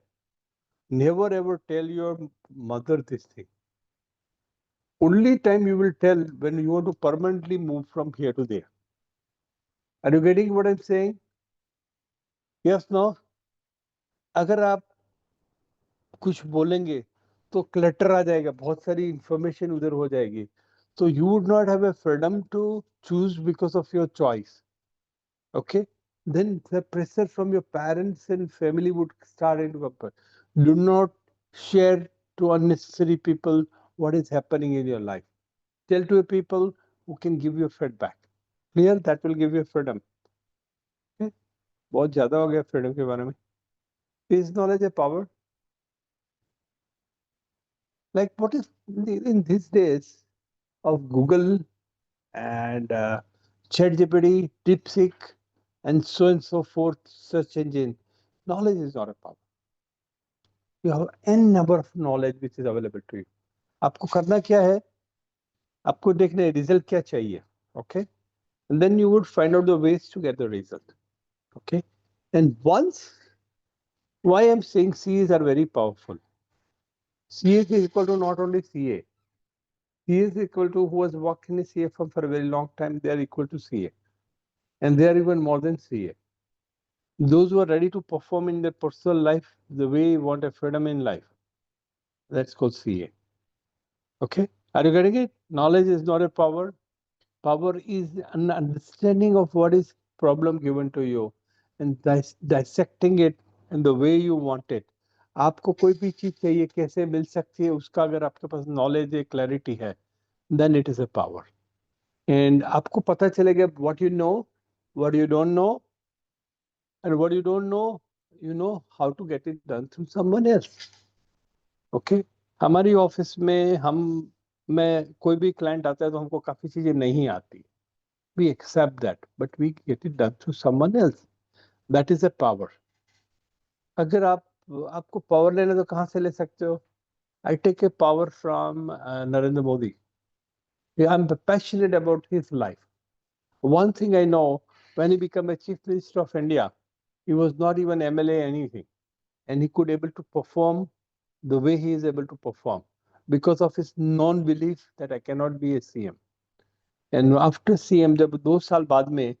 never ever tell your mother this thing. Only time you will tell when you want to permanently move from here to there. Are you getting what I am saying? Yes, no. अगर आप कुछ बोलेंगे तो clutter आ जाएगा, बहुत सारी information उधर हो जाएगी, तो you would not have a freedom to choose because of your choice. Okay, then the pressure from your parents and family would start into compare. Do not share to unnecessary people what is happening in your life. Tell to people who can give you feedback. Clear? That will give you freedom. Okay? बहुत ज्यादा हो गया freedom के बारे में. Is knowledge a power? Like what is in these days of Google and ChatGPT, DeepSeek, and so forth, search engine, knowledge is not a power. You have n number of knowledge which is available to you. आपको करना क्या है, आपको देखना है result क्या चाहिए. Okay, and then you would find out the ways to get the result. Okay, and once, why I'm saying CAs are very powerful. CA is equal to not only CA. CA is equal to who has worked in a CA firm for a very long time. They are equal to CA, and they are even more than CA. Those who are ready to perform in their personal life the way you want a freedom in life, that's called CA. Okay, are you getting it? Knowledge is not a power. Power is an understanding of what is problem given to you and dissecting it in the way you want it. आपको कोई भी चीज चाहिए, कैसे मिल सकती है, उसका अगर आपके पास नॉलेज है, क्लैरिटी है, then it is a power. And आपको पता चलेगा what you know, what you don't know, and what you don't know, you know how to get it done through someone else. Okay, हमारी office में मैं कोई भी client आता है तो हमको काफी चीजें नहीं आती. We accept that, but we get it done through someone else. That is a power. अगर आपको पावर लेना तो कहाँ से ले सकते हो? I take a power from Narendra Modi. I'm passionate about his life. One thing I know, when he became a chief minister of India, he was not even MLA anything, and he could able to perform the way he is able to perform because of his non-belief that I cannot be a CM. And after CM, जब 2 साल बाद में,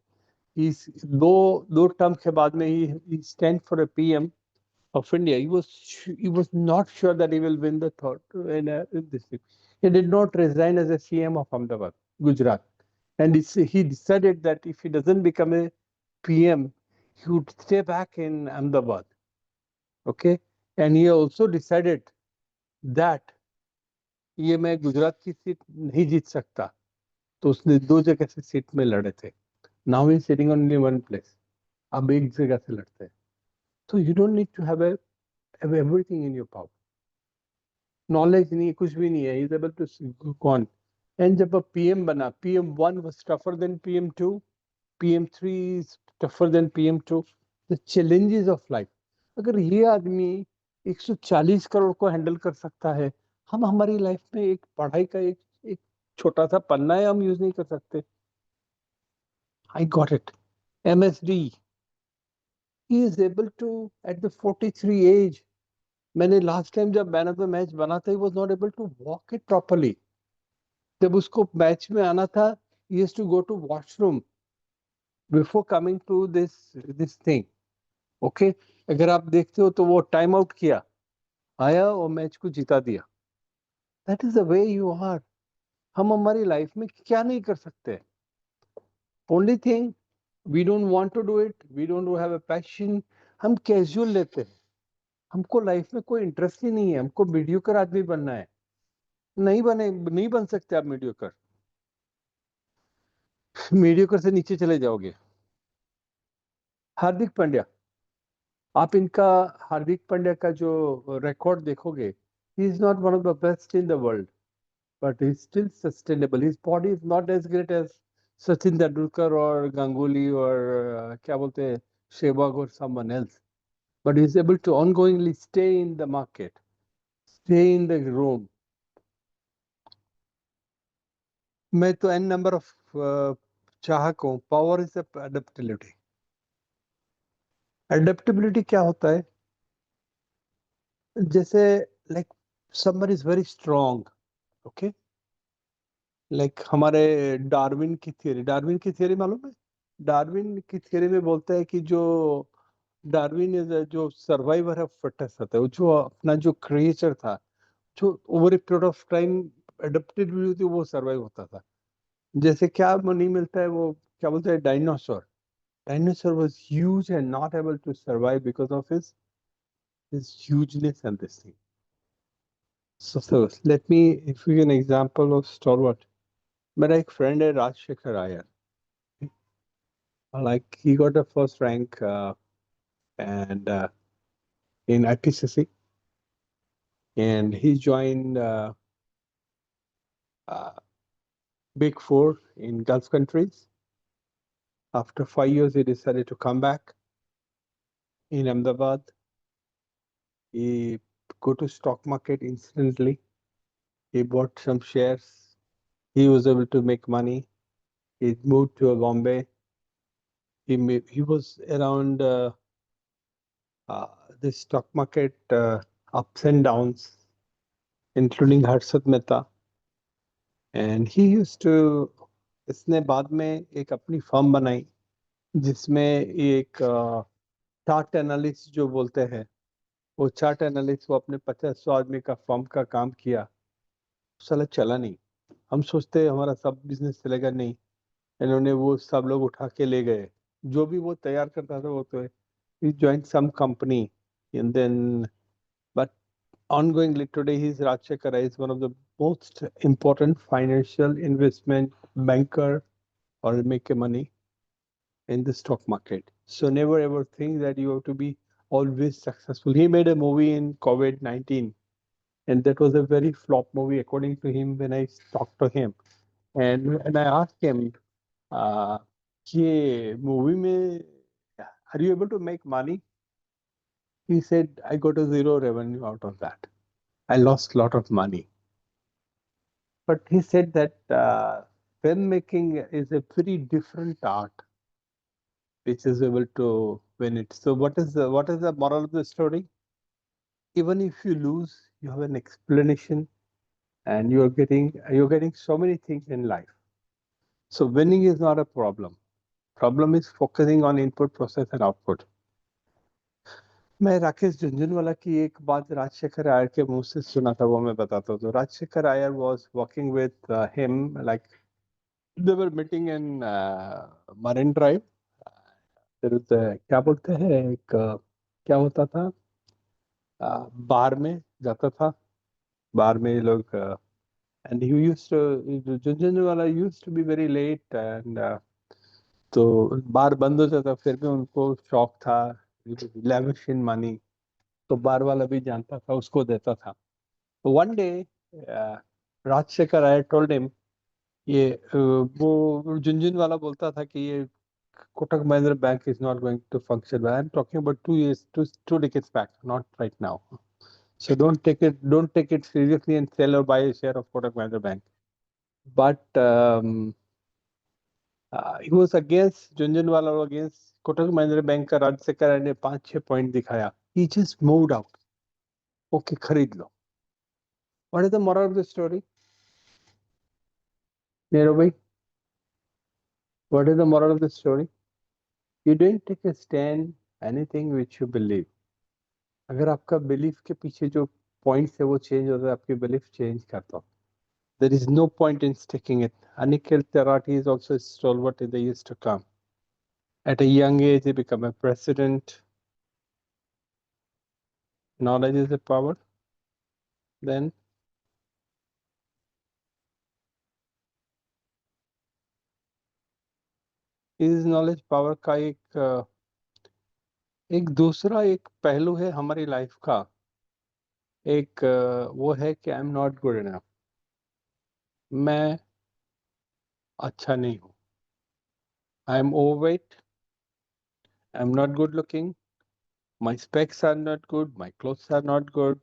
he's दो term के बाद में he stand for a PM of India. He was not sure that he will win the third in this thing. He did not resign as a CM of Ahmedabad, Gujarat, and he decided that if he doesn't become a PM, he would stay back in Ahmedabad. Okay, and he also decided that ये मैं गुजरात की seat नहीं जीत सकता, तो उसने 2 जगह से seat में लड़े थे. Now he is sitting on only one place. अब एक जगह से लड़ते हैं. So you don't need to have everything in your power. Knowledge नहीं, कुछ भी नहीं है. He is able to go on. And जब PM बना, PM1 was tougher than PM2, PM3 is tougher than PM2. The challenges of life. अगर ये आदमी 140 करोड़ को हैंडल कर सकता है, हम हमारी लाइफ में एक पढ़ाई का छोटा सा पन्ना है, हम यूज नहीं कर सकते. I got it. MSD, he is able to at the 43 age. मैंने लास्ट टाइम जब मैन ऑफ द मैच बना था, he was not able to walk it properly. जब उसको मैच में आना था, he has to go to washroom before coming to this thing. Okay okay? अगर आप देखते हो तो वो टाइम आउट किया, आया और मैच को जिता दिया. That is the way you are. हम हमारी लाइफ में क्या नहीं कर सकते. Only thing, we don't want to do it, we don't have a passion. हम कैजुअल लेते हैं. हमको लाइफ में कोई इंटरेस्ट ही नहीं है. हमको मीडियोकर आदमी बनना है. नहीं बन सकते आप मीडियोकर. मीडियोकर से नीचे चले जाओगे. हार्दिक पांड्या, आप इनका हार्दिक पांड्या का जो रिकॉर्ड देखोगे, he is not one of the best in the world, but he's still sustainable. His body is not as great as Sachin Tendulkar or Ganguly or क्या बोलते हैं, Sehwag or someone else. But he's able to ongoingly stay in the market, stay in the room. मैं तो n number of चाहक हूँ. Power is adaptability. Adaptability क्या होता है? जैसे like someone is very strong, okay? Like हमारे Darwin की थियरी मालूम है? डार्विन की थियरी में बोलता है कि जो डार्विन इज जो सर्वाइवर है फिटेस्ट होता है, जो अपना जो क्रिएचर था, जो over a period of time adapted भी होती, वो सर्वाइव होता था. जैसे क्या नहीं मिलता है वो, क्या बोलते हैं, dinosaur. Dinosaur was huge and not able to survive because of his hugeness and this thing. So let me give you an example of stalwart. मेरा एक फ्रेंड है राजशेखर आयर. Like he got the first rank and in IPCC, and he joined uh, Big Four in Gulf countries. After 5 years, he decided to come back in Ahmedabad. He go to stock market instantly. He bought some shares. He was able to make money. He moved to Bombay. He was around the stock market ups and downs, including Harshad Mehta. And he used to, इसने बाद में एक अपनी firm बनाई जिसमें एक chart analyst जो बोलते हैं, वो चार्ट एनालिस्ट, वो अपने 50-100 आदमी का फर्म का काम किया. साला चला नहीं. हम सोचते हैं हमारा सब बिजनेस चलेगा, नहीं. इन्होंने वो सब लोग उठा के ले गए. जो भी वो तैयार करता था वो तो he joined some company, and then but ongoingly today he's Rajshekhar is one of the most important financial investment banker or make a money in the stock market. So never ever think that you have to be always successful. He made a movie in COVID-19, and that was a very flop movie according to him when I talked to him. And I asked him, ये movie में are you able to make money? He said, I got a zero revenue out of that. I lost a lot of money. But he said that filmmaking is a very different art, which is able to win it. So what is the moral of the story? Even if you lose, you have an explanation, and you're getting so many things in life. So winning is not a problem. Problem is focusing on input, process, and output. मैं राकेश झुंझुनवाला की एक बात राजशेखर आयर के मुंह से सुना था, वो मैं बताता हूँ. तो राजशेखर आयर was working with him, like they were meeting in Marine Drive. क्या बोलते हैं, एक क्या होता था, बार में जाता था. बार में लोग, and he used to, Jhunjhunwala used to be very late, and तो बार बंद हो जाता, फिर भी उनको शौक था, lavish in money. तो बार वाला भी जानता था, उसको देता था. वन डे राजशेखर आयर टोल्ड हिम, ये वो झुंझुनवाला बोलता था कि ये Kotak Mahindra Bank is not going to function well. I'm talking about 2 years, two decades back, not right now. So don't take it seriously and sell or buy a share of Kotak Mahindra Bank. but he was against Jhunjhunwala और against Kotak Mahindra bank का राजशेखर ने 5-6 point दिखाया. He just moved out. Okay, खरीद लो. What is the moral of the story? Nirav भाई, what is the moral of the story? You didn't take a stand anything which you believe. अगर आपका belief के पीछे जो पॉइंट्स है वो चेंज होता है, आपकी बिलीफ चेंज करता हो. There is no point in sticking it. Aniket Tarati is also a stalwart in the years to come. At a young age, he became a president. Knowledge is a power. Then is knowledge power का एक दूसरा एक पहलू है हमारी life का. एक वो है कि I am not good enough. मैं अच्छा नहीं हूँ. I am overweight. I am not good looking. My specs are not good. My clothes are not good.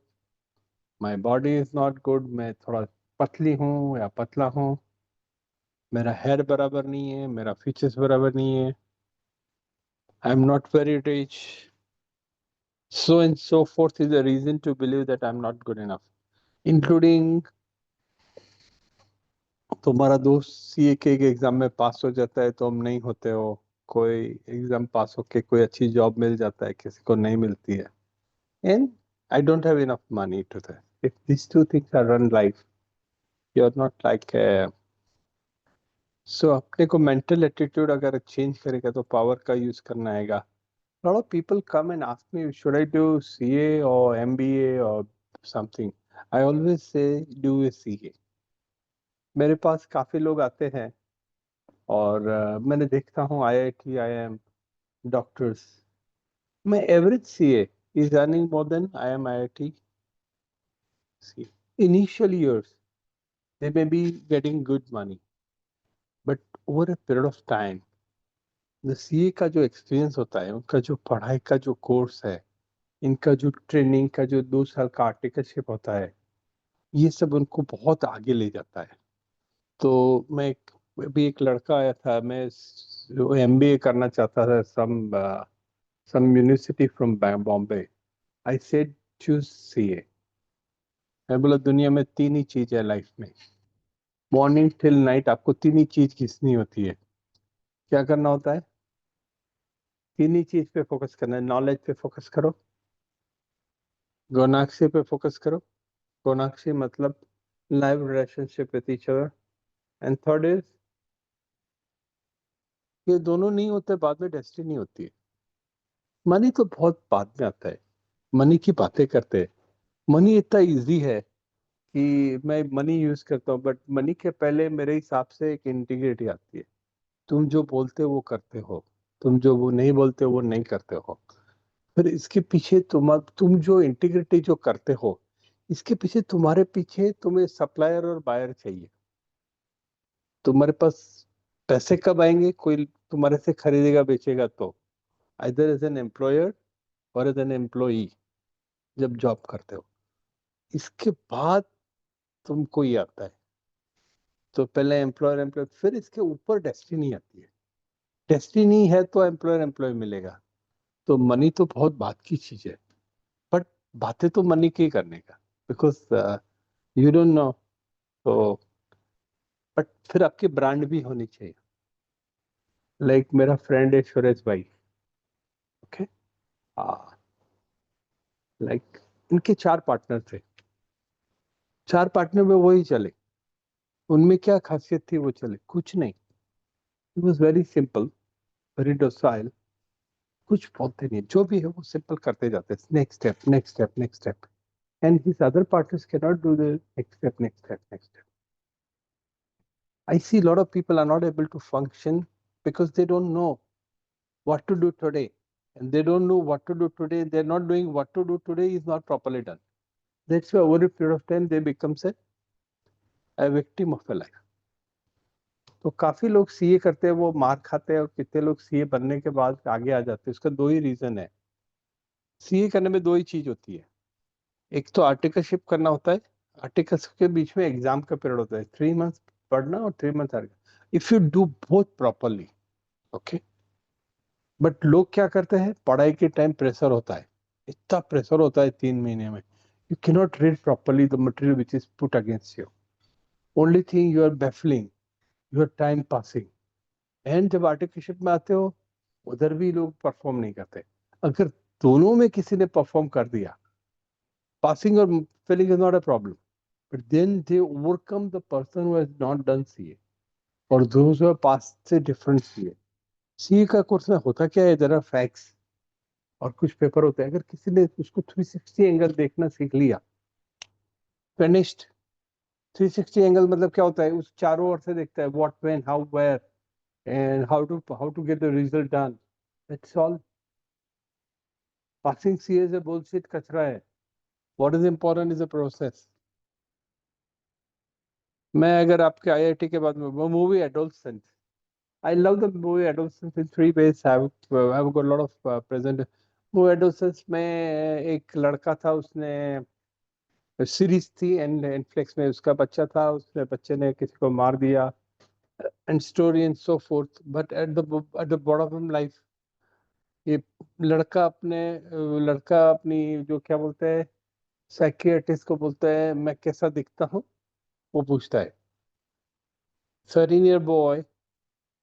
My body is not good. मैं थोड़ा पतली हूँ या पतला हूँ. मेरा हेयर बराबर नहीं है. मेरा फीचर्स बराबर नहीं है. I am not very rich. So and so forth is a reason to believe that I'm not good enough, including तुम्हारा दोस्त सीए के एग्जाम में पास हो जाता है, तुम नहीं होते हो. कोई एग्जाम पास होके कोई अच्छी जॉब मिल जाता है, किसी को नहीं मिलती है. And I don't have enough money to that. If this two things are run life, you are not like. So अपने को मेंटल एटीट्यूड अगर चेंज करेगा तो पावर का यूज करना आएगा. lot of people come and ask me, should I do CA or MBA or something? I always say do a CA. मेरे पास काफी लोग आते हैं और मैंने देखता हूँ IIT IIM डॉक्टर्स में average CA is earning more than IIM IIT CA. Initial years they may be getting good money, but over a period of time the CA का जो एक्सपीरियंस होता है, उनका जो पढ़ाई का जो कोर्स है, इनका जो ट्रेनिंग का जो 2 साल का आर्टिकलशिप होता है, ये सब उनको बहुत आगे ले जाता है. तो अभी एक लड़का आया था, मैं MBA करना चाहता था some university from Bombay. I said choose CA. मैं बोला दुनिया में 3 ही चीज है लाइफ में. मॉर्निंग टिल नाइट आपको 3 ही चीज घिसनी होती है. क्या करना होता है? 3 ही चीज पे फोकस करना है. नॉलेज पे फोकस करो, गोनाक्षी पे फोकस करो. गोनाक्षी मतलब live relationship with each other. And third is, ये दोनों नहीं होते बाद में डेस्टिनी होती है. मनी तो बहुत बाद में आता है. मनी की बातें करते हैं. मनी इतना इजी है कि मैं मनी यूज करता हूँ, बट मनी के पहले मेरे हिसाब से एक इंटीग्रिटी आती है. तुम जो बोलते हो वो करते हो. तुम जो वो नहीं बोलते वो नहीं करते हो. फिर इसके पीछे तुम जो इंटीग्रिटी जो करते हो, इसके पीछे तुम्हारे पीछे तुम्हें सप्लायर और बायर चाहिए. तुम्हारे पास पैसे कब आएंगे? कोई तुम्हारे से खरीदेगा बेचेगा तो, आइदर एज एन एम्प्लॉयर और एज एन एम्प्लॉई जब जॉब करते हो. इसके बाद तुमको ये आता है. तो पहले एम्प्लॉयर एम्प्लॉय, फिर इसके ऊपर डेस्टिनी आती है. डेस्टिनी है तो एम्प्लॉयर एम्प्लॉय मिलेगा. तो मनी तो बहुत बात की चीज है, बट बातें तो मनी की करने का, बिकॉज यू डोंट नो. तो बट फिर आपकी ब्रांड भी होनी चाहिए. लाइक मेरा फ्रेंड है सुरेश भाई. ओके. लाइक इनके 4 पार्टनर थे. 4 पार्टनर में वही चले. उनमें क्या खासियत थी? वो चले कुछ नहीं. It was very simple, very docile. कुछ बोलते नहीं, जो भी है वो सिंपल करते जाते. Next step, next step, next step. And his other partners can not do the next step, next step, next step. I see a lot of people are not able to function because they don't know what to do today. And they don't know what to do today. They're not doing what to do today is not properly done. That's why over a period of time they become a victim of a life. तो काफी लोग CA करते हैं, वो मार खाते हैं, और कितने लोग सीए बनने के बाद आगे आ जाते हैं. उसका 2 ही रीजन है. सीए करने में 2 ही चीज होती है. एक तो आर्टिकलशिप करना होता है. आर्टिकल्स के बीच में एग्जाम का पीरियड होता है 3 मंथ्स. पढ़ना और 3 month if you do both properly, okay. But लोग क्या करते हैं, पढ़ाई के टाइम प्रेशर होता है, इतना प्रेशर होता है 3 महीने में, you can not read properly the material which is put against you. Only thing you are baffling, you are time passing. And जब आर्टिकलशिप में आते हो, उधर भी लोग परफॉर्म नहीं करते। अगर दोनों में किसी ने परफॉर्म कर दिया, passing or failing is not a problem, but then they overcome the person who has not done CA, or those who have passed a different CA. CA का कोर्स में होता क्या है, there are facts और कुछ paper होते हैं। अगर किसी ने उसको 360 एंगल देखना सीख लिया, फिनिश्ड। 360 एंगल मतलब क्या होता है, उस चारों ओर से देखता है, what, when, how, where and how to get the result done, that's all. Passing CA से बुलशिट कचरा है। What is important is the process. मैं अगर आपके आईआईटी के बाद में movie adolescent, I love the movie Adolescence in three ways. I've got a lot of present. वो Adolescence में एक लड़का था, उसने सीरीज थी एंड नेटफ्लिक्स में, उसका बच्चा था, उसने बच्चे ने किसी को मार दिया and story and so fourth. But at the bottom of life, ये लड़का अपनी जो क्या बोलते हैं, साइकियाट्रिस्ट को बोलता है, मैं कैसा दिखता हूँ, वो पूछता है। 13-year boy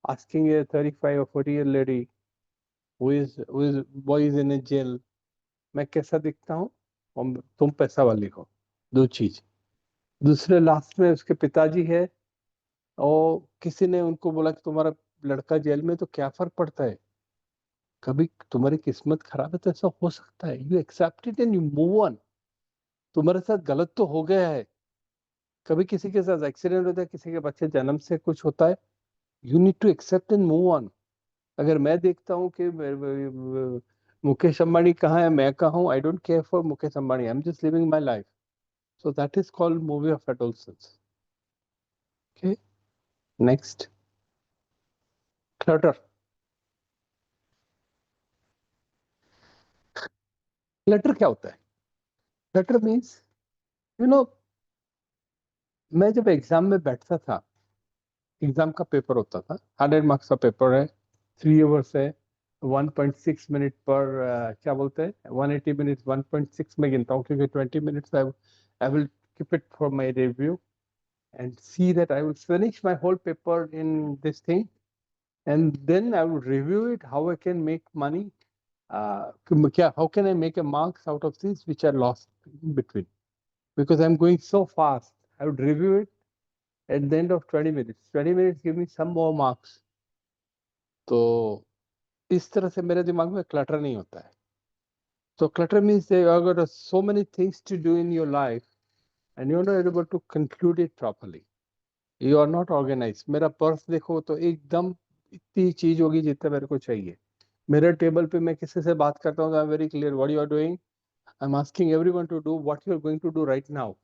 asking a 35 or 40-year lady who is boy is in a jail, मैं कैसा दिखता हूँ और तुम पैसा वाली हो, दो चीज। दूसरे लास्ट में उसके पिताजी है, और किसी ने उनको बोला कि तुम्हारा लड़का जेल में, तो क्या फर्क पड़ता है, कभी तुम्हारी किस्मत खराब है तो ऐसा हो सकता है, you accept it and you move on. तुम्हारे साथ गलत तो हो गया है, कभी किसी के साथ एक्सीडेंट होता है, किसी के बच्चे जन्म से कुछ होता है, you need to accept and move on. अगर मैं देखता हूँ कि मुकेश अंबानी कहाँ है, मैं कहाँ हूँ, I don't care for Mukesh Ambani, I am just living my life. So that is called movie of adolescence. Okay, next. Clutter. Clutter क्या होता है? Clutter means, you know, मैं जब एग्जाम में बैठता था, एग्जाम का पेपर होता था, 100 मार्क्स का पेपर है, 3 आवर्स है, 1.6 मिनट पर क्या बोलते हैं, 180 मिनट 1.6 में गिनता हूँ, क्योंकि 20 minutes I will keep it for my review and see that I will finish my whole paper in this thing, and then I will review it, how I can make money, how can I make a marks out of things which are lost in between, because I'm going so fast. I would review it at the end of 20 minutes. 20 minutes give me some more marks. तो इस तरह से मेरे दिमाग में clutter नहीं होता है। So clutter means that you have got so many things to do in your life and you're not able to conclude it properly. You are not organized. मेरा पर्स देखो तो एकदम इतनी चीज होगी जितना मेरे को चाहिए। मेरे टेबल पे मैं किसी से बात करता हूँ, I am very clear what you are doing, I am asking everyone to do what you are going to do right now.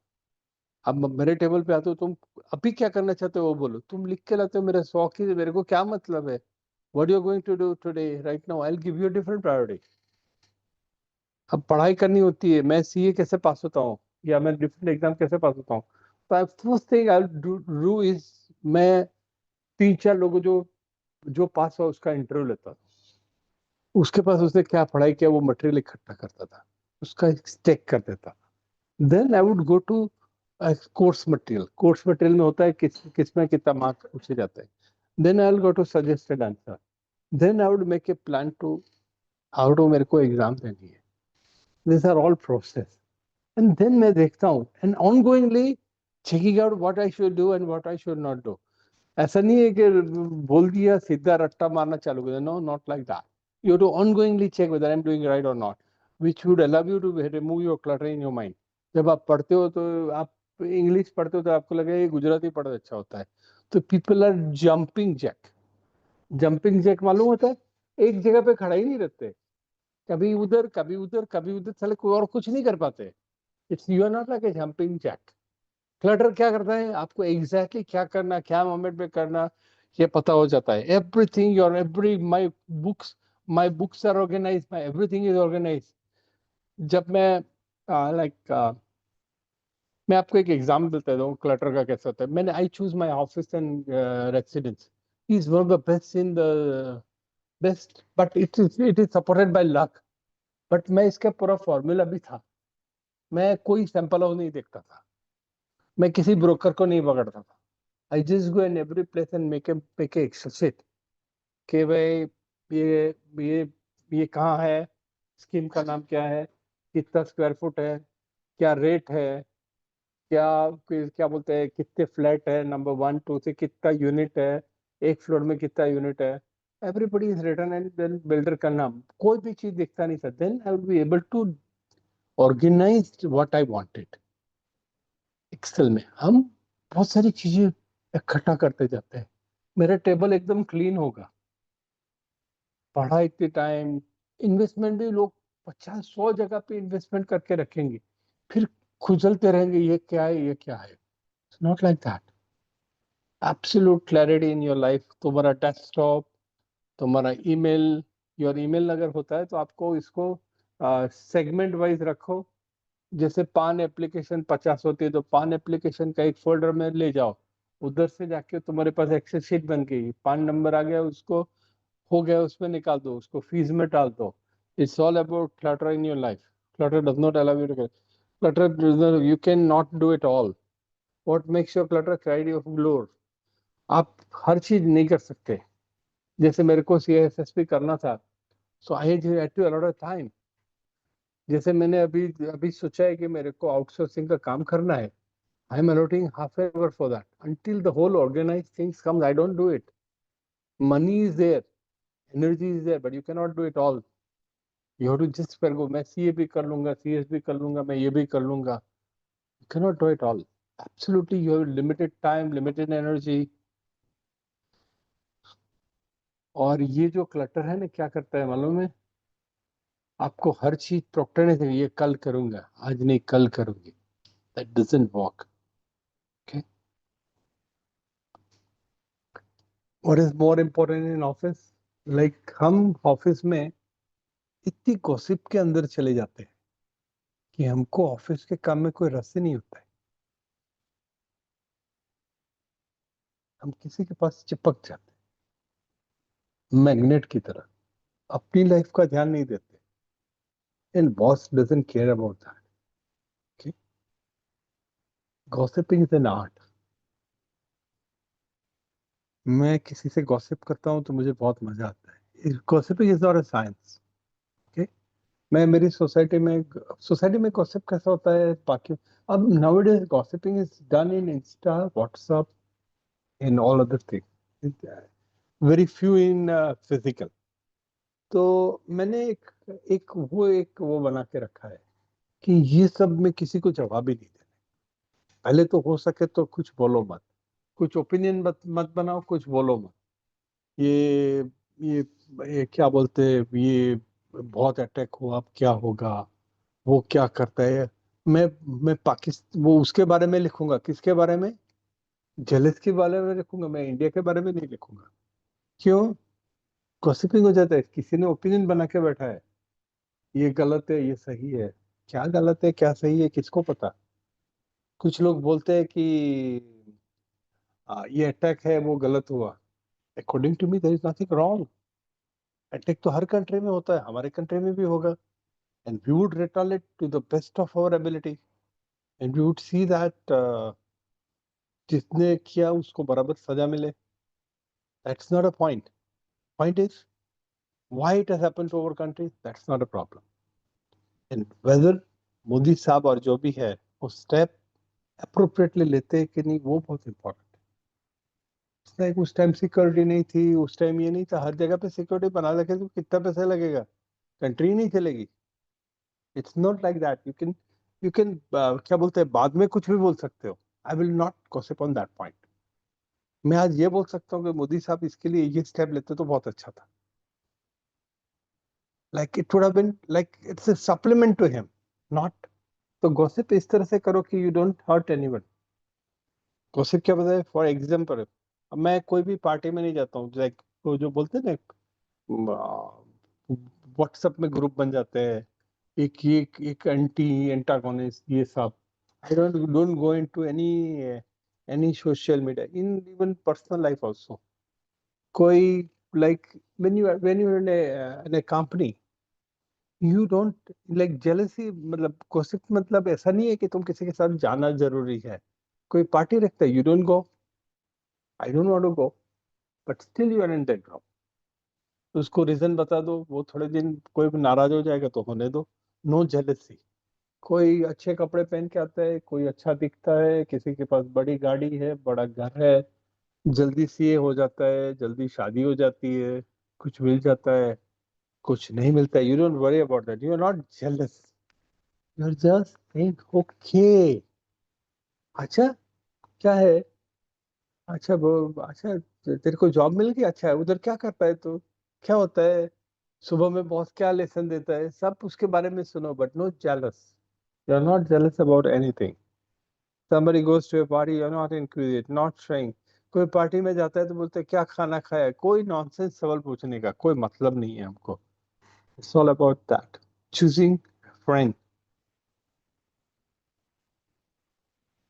अब मेरे टेबल पे आते हो, तुम अभी क्या करना चाहते हो वो बोलो, तुम लिख के लाते हो मेरे 100 की, मेरे को क्या मतलब है, what you are going to do today right now, I will give you a different priority. अब पढ़ाई करनी होती है, मैं सीए कैसे पास होता हूँ या मैं डिफरेंट एग्जाम कैसे पास होता हूँ, तो I first thing I do is, मैं 3-4 लोगों जो पास हुआ उसका इंटरव्यू लेता था, उसके पास उसने क्या पढ़ाई किया वो मटेरियल इकट्ठा करता था, उसका स्टेक कर देता। Then I would go to course material. Course material में होता है किस में कितना मार्क्स पूछे जाते हैं। Then I will go to suggested answer. Then I would make a plan to how to मेरे को एग्जाम देनी है। This are all process. And then मैं देखता हूँ and ongoingly checking out what I should do and what I should not do. ऐसा नहीं है कि बोल दिया सीधा रट्टा मारना चालू कर दिया, no, not like that. You have to ongoingly check whether I'm doing right or not, which would allow you to remove your clutter in your mind. जब आप पढ़ते हो तो आप इंग्लिश पढ़ते हो तो आपको लगेगा ये गुजराती पढ़ना अच्छा होता है, तो people are jumping jack. Jumping jack मालूम होता है, एक जगह पे खड़ा ही नहीं रहते, कभी उधर कभी उधर कभी उधर, साले कोई और कुछ नहीं कर पाते। It's you are not like a jumping jack. Clutter क्या करता है, आपको एग्जैक्टली क्या करना, क्या मोमेंट में करना, ये पता हो जाता है। Everything your every my books are organise, my everything is organise. जब मैं लाइक मैं आपको एक एग्जाम्पल देता हूँ क्लटर का कैसे होता है. मैंने I choose my office and residence. He is one of the best in the best, but it is supported by luck. But मैं इसका पूरा फॉर्मूला भी था. मैं कोई सैंपल नहीं देखता था. मैं किसी ब्रोकर को नहीं पकड़ता था. I just go in every place and make a excel sheet कि भाई ये ये ये कहाँ है, स्कीम का नाम क्या है, कितना स्क्वायर फुट है, क्या रेट है, क्या क्या बोलते हैं, कितने फ्लैट है, नंबर 1 2 से कितना यूनिट है, एक फ्लोर में कितना यूनिट है. Everybody is written and then builder का नाम. कोई भी चीज दिखता नहीं था. Then I would be able to organise what I wanted. Excel में हम बहुत सारी चीजें इकट्ठा करते जाते हैं. मेरा टेबल एकदम क्लीन होगा. पढ़ा इतने टाइम. इन्वेस्टमेंट भी लोग 50-100 जगह पे इन्वेस्टमेंट करके रखेंगे, फिर खुजलते रहेंगे ये क्या है ये क्या है. It's not like that. Absolute clarity in your life. तुम्हारा डेस्कटॉप, तुम्हारा ईमेल. योर ईमेल अगर होता है तो आपको इसको सेगमेंट वाइज रखो. जैसे पान एप्लीकेशन 50 होती है तो पान एप्लीकेशन का एक फोल्डर में ले जाओ. उधर से जाके तुम्हारे पास एक्सेल शीट बन गई. पान नंबर आ गया, उसको हो गया उसमें निकाल दो, उसको फीस में डाल दो. It's all about clutter in your life. Clutter does not allow you to clutter. You can not do it all. What makes your clutter cried of glory. आप हर चीज नहीं कर सकते. जैसे मेरे को CISSP करना था, so I had to a lot of time. जैसे मैंने अभी अभी सोचा है कि मेरे को आउटसोर्सिंग का काम करना है. I am allotting half an hour for that. Until the whole organise things comes I don't do it. Money is there, energy is there, but you can not do it all. You have to just per go. मैं CA भी कर लूंगा, CS भी कर लूंगा, मैं ये भी कर लूंगा. You can not do it all. Absolutely you have limited time, limited energy. और ये जो क्लटर है ना, क्या करता है मालूम है आपको? हर चीज प्रोक्टने से ये कल करूंगा, आज नहीं कल करूंगी. That doesn't work. Okay. What is more important in office? Like हम ऑफिस में इतनी गॉसिप के अंदर चले जाते हैं कि हमको ऑफिस के काम में कोई रस ही नहीं होता है. हम किसी के पास चिपक जाते हैं मैग्नेट की तरह. अपनी लाइफ का ध्यान नहीं देते. And boss doesn't care about that. Okay. Gossiping is an art. मैं किसी से गॉसिप करता हूँ तो मुझे बहुत मजा आता है. Gossiping is not a science. Okay. मैं मेरी सोसाइटी में गॉसिप कैसा होता है बाकी. अब nowadays gossiping is done in Insta, WhatsApp, in all other thing. Very few in physical. तो मैंने एक वो बना के रखा है कि ये सब में किसी को जवाब ही नहीं देना. पहले तो हो सके तो कुछ बोलो मत. कुछ ओपिनियन मत बनाओ, कुछ बोलो मत. ये ये ये क्या बोलते हैं, ये बहुत अटैक हुआ, अब क्या होगा, वो क्या करता है. मैं मैं पाकिस्तान वो उसके बारे में लिखूंगा. किसके बारे में? जलिस के बारे में लिखूंगा. मैं इंडिया के बारे में नहीं लिखूंगा. क्यों? गॉसिपिंग हो जाता है. किसी ने ओपिनियन बना के बैठा है, ये गलत है ये सही है. क्या गलत है क्या सही है किसको पता. कुछ लोग बोलते हैं कि ये अटैक है वो गलत हुआ. According to me there is nothing wrong. Attack तो हर कंट्री में होता है, हमारे कंट्री में भी होगा. And we would return it to the best of our ability. And we would see that जिसने किया उसको बराबर सजा मिले. That's not a point. Point is why it has happened to our country. That's not a problem. And whether Modi साहब और जो भी है वो स्टेप अप्रोप्रिएटली लेते हैं कि नहीं, वो बहुत इंपॉर्टेंट है. उस टाइम सिक्योरिटी नहीं थी, उस टाइम ये नहीं था. हर जगह पे सिक्योरिटी बना रखे तो कितना पैसा लगेगा, कंट्री नहीं चलेगी. It's not like that. You can क्या बोलते हैं, बाद में कुछ भी बोल सकते हो. आई will not gossip on that point. मैं आज ये बोल सकता हूँ कि मोदी साहब इसके लिए ये स्टेप लेते तो बहुत अच्छा था. Like it would have been like it's a supplement to him, not. तो गॉसिप इस तरह से करो कि you don't hurt anyone. Gossip क्या बताए? फॉर एग्जांपल, अब मैं कोई भी पार्टी में नहीं जाता हूँ. लाइक तो जो बोलते हैं ना, व्हाट्सएप में ग्रुप बन जाते हैं, एक एक एक एंटी एंटागोनिस्ट ये सब. I don't go into any social media, in even personal life also. कोई like when you're in a company, you don't like jealousy, मतलब gossip, मतलब ऐसा नहीं है कि तुम किसी के साथ जाना जरूरी है. कोई पार्टी रखता है, you don't go. I don't want to go, but still you are in that group. उसको रीजन बता दो, वो थोड़े दिन कोई भी नाराज हो जाएगा तो होने दो. No jealousy. कोई अच्छे कपड़े पहन के आता है, कोई अच्छा दिखता है, किसी के पास बड़ी गाड़ी है, बड़ा घर है, जल्दी सीए हो जाता है, जल्दी शादी हो जाती है, कुछ मिल जाता है, कुछ नहीं मिलता है. You don't worry about that. You are not jealous. You are just think okay. अच्छा, क्या है? अच्छा वो, अच्छा तेरे को जॉब मिल गई, अच्छा है, उधर क्या करता है तू, क्या होता है, सुबह में बॉस क्या लेसन देता है, सब उसके बारे में सुनो, but no jealous. You are not jealous about anything. somebody goes to a party, you're not included, not trying. कोई पार्टी में जाता है तो बोलते हैं क्या खाना खाया है, कोई नॉनसेंस सवाल पूछने का कोई मतलब नहीं है हमको. It's all about that. Choosing friend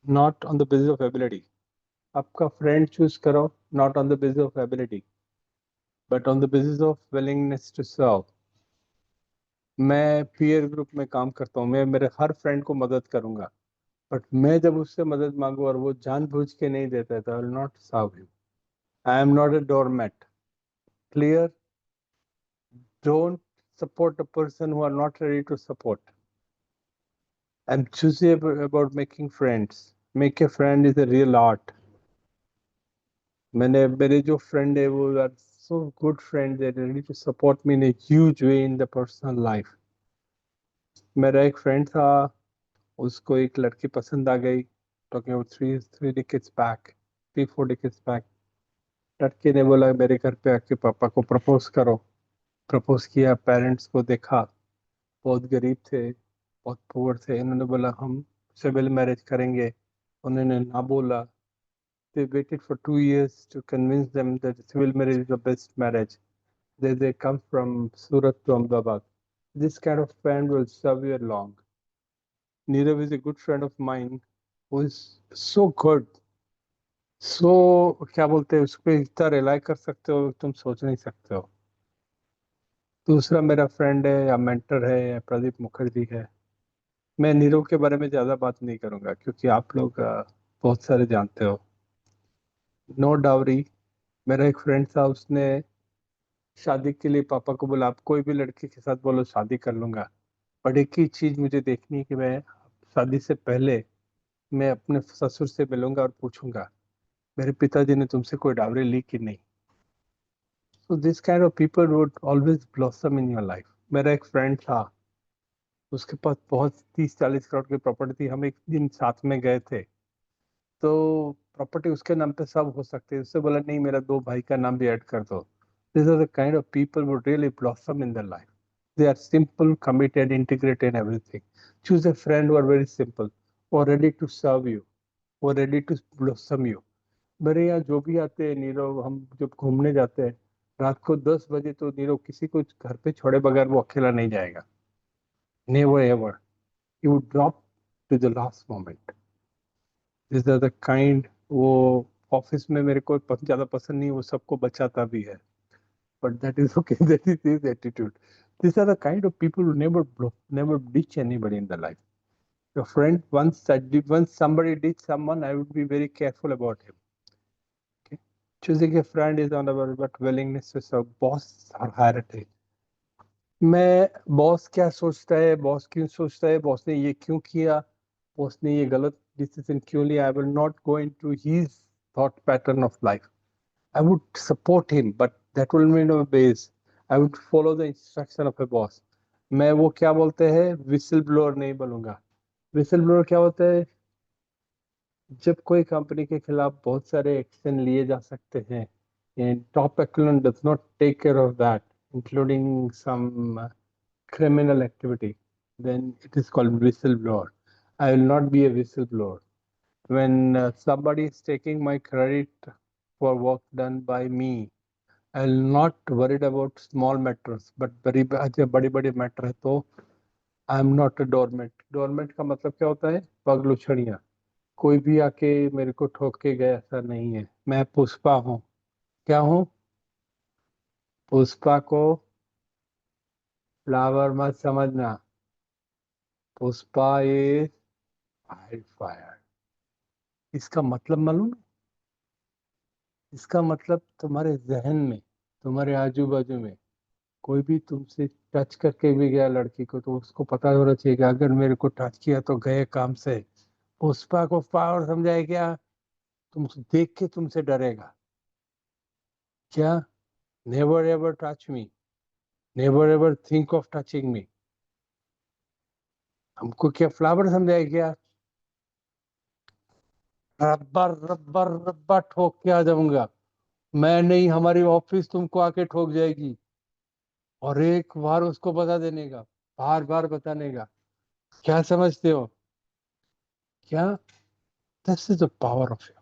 not on the basis of ability. आपका फ्रेंड चूज करो not on the basis of ability, but on the basis of willingness to serve. मैं पीयर ग्रुप में काम करता हूँ, मैं मेरे हर फ्रेंड को मदद करूंगा, बट मैं जब उससे मदद मांगू और वो जानबूझ के नहीं देता है तो I will not serve him. I am not a doormat. Clear? Don't support a person who are not ready to support. I'm choosy about making friends. Make a friend is a real art. मेरे जो friend है वो are so good friends, they're ready to support me in a huge way in the personal life. मेरा एक friend था, उसको एक लड़की पसंद आ गई. Talking about three decades back, 3-4 decades back. लड़के ने बोला मेरे घर पे आके पापा को प्रपोज करो. प्रपोज किया, पेरेंट्स को देखा, बहुत गरीब थे, बहुत पुअर थे. इन्होंने बोला हम सिविल मैरिज करेंगे. उन्होंने ना बोला. they waited for 2 years to convince them that civil marriage is the best marriage. They come from Surat to Ahmedabad. This kind of friend will serve you long. Nirav is a good friend of mine who is so good. So क्या बोलते हैं उसको, इतना rely कर सकते हो तुम सोच नहीं सकते हो. दूसरा मेरा फ्रेंड है या मेंटर है प्रदीप मुखर्जी है. मैं नीरव के बारे में ज्यादा बात नहीं करूंगा क्योंकि आप लोग बहुत सारे जानते हो. No dowry. मेरा एक फ्रेंड था, उसने शादी के लिए पापा को बोला आप कोई भी लड़की के साथ बोलो शादी कर लूंगा, बट एक ही चीज मुझे देखनी है कि मैं शादी से पहले मैं अपने ससुर से मिलूंगा और पूछूंगा मेरे पिताजी ने तुमसे कोई डावरी ली कि नहीं. So this kind of people would always blossom in your life. मेरा एक फ्रेंड था, उसके पास बहुत 30-40 करोड़ की प्रॉपर्टी थी. हम एक दिन साथ में गए थे, तो प्रॉपर्टी उसके नाम पे सब हो सकती है. उससे बोला नहीं, मेरा 2 भाई का नाम भी ऐड कर दो. This are the kind of people वो really blossom in the life. They are simple, committed, integrated, everything. Choose a friend who are very simple, और रेडी टू सर्व यू, और रेडी टू ब्लॉसम यू. मेरे यहाँ जो भी आते हैं नीरव, हम जब घूमने जाते हैं रात को 10 बजे, तो नीरव किसी को घर पे छोड़े बगैर वो अकेला नहीं जाएगा. Never ever. You would drop to the last moment. This are the kind. वो ऑफिस में मेरे को ज्यादा पसंद नहीं, वो सबको बचाता भी है, but that is okay. That is his attitude. These are the kind of people who never ditch anybody in the life. Your friend, once somebody ditch someone, I would be very careful about him. Okay? Choosing a friend is not about willingness to serve. Boss or hierarchy. मैं boss क्या सोचता है, boss क्यों सोचता है, boss ने ये क्यों किया, बॉस ने ये गलत डिसीजन क्यों लिया, आई will not go into his thought pattern of life. I would support him, but that will mean a base. I would follow the instruction of a boss. मैं वो क्या बोलते हैं, विसल ब्लोअर नहीं बोलूंगा. विसल ब्लोअर क्या होता है? जब कोई कंपनी के खिलाफ बहुत सारे एक्शन लिए जा सकते हैं and top echelon does not take care of that, including some criminal activity, then it is called whistleblower. I will not be a whistleblower. When somebody is taking my credit for work done by me, I'll not worried about small matters, but बड़ी बड़ी matter है तो आई am not a doormat. Doormat का मतलब क्या होता है? पगलुछड़ियाँ, कोई भी आके मेरे को ठोक के गया ऐसा नहीं है। मैं पुष्पा हूँ। क्या हूँ? पुष्पा को फ्लावर मत समझना। Pushpa is fire fire. इसका मतलब मालूम है? इसका मतलब तुम्हारे जहन में, तुम्हारे आजू बाजू में कोई भी तुमसे टच करके भी गया लड़की को, तो उसको पता होना चाहिए कि अगर मेरे को टच किया तो गए काम से। पुष्पा को पावर समझाए क्या? तुम देख के तुमसे डरेगा क्या? Never ever touch me, never ever think of touching मी। हमको क्या फ्लावर समझाए क्या? रब्बर रब्बर रब्बर ठोक के आ जाऊंगा। मैं नहीं, हमारी ऑफिस तुमको आके ठोक जाएगी। और एक बार उसको बता देने का, बार बार बताने का। क्या समझते हो? क्या? This is the power of you.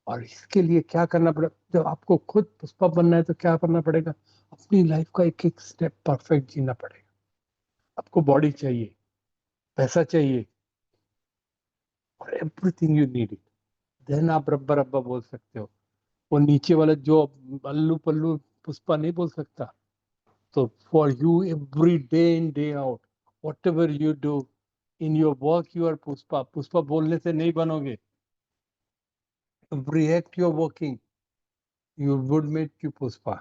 और इसके लिए क्या करना पड़ेगा? जब आपको खुद पुष्पा बनना है तो क्या करना पड़ेगा? अपनी लाइफ का एक एक स्टेप परफेक्ट जीना पड़ेगा। आपको बॉडी चाहिए, पैसा चाहिए, और everything you need it. Then आप रब्बा रब्बा बोल सकते हो। वो नीचे वाला जो अल्लू पल्लू पुष्पा नहीं बोल सकता। तो for you every day in day out, whatever you do in your work, you are Pushpa. Pushpa बोलने से नहीं बनोगे। Every act you are working, you would make you Pushpa.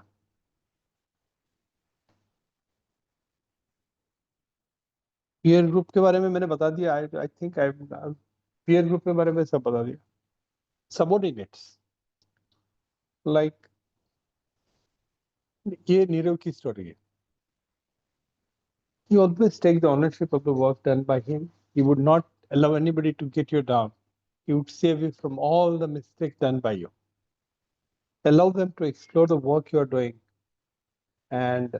Peer group के बारे में मैंने बता दिया। I think I peer group के बारे में सब बता दिया। सबोर्डिनेट्स, लाइक ये नीरव की स्टोरी है। He always take the ownership of the work done by him. He would not allow anybody to get you down. He would save you from all the mistakes done by you. Allow them to explore the work you are doing. And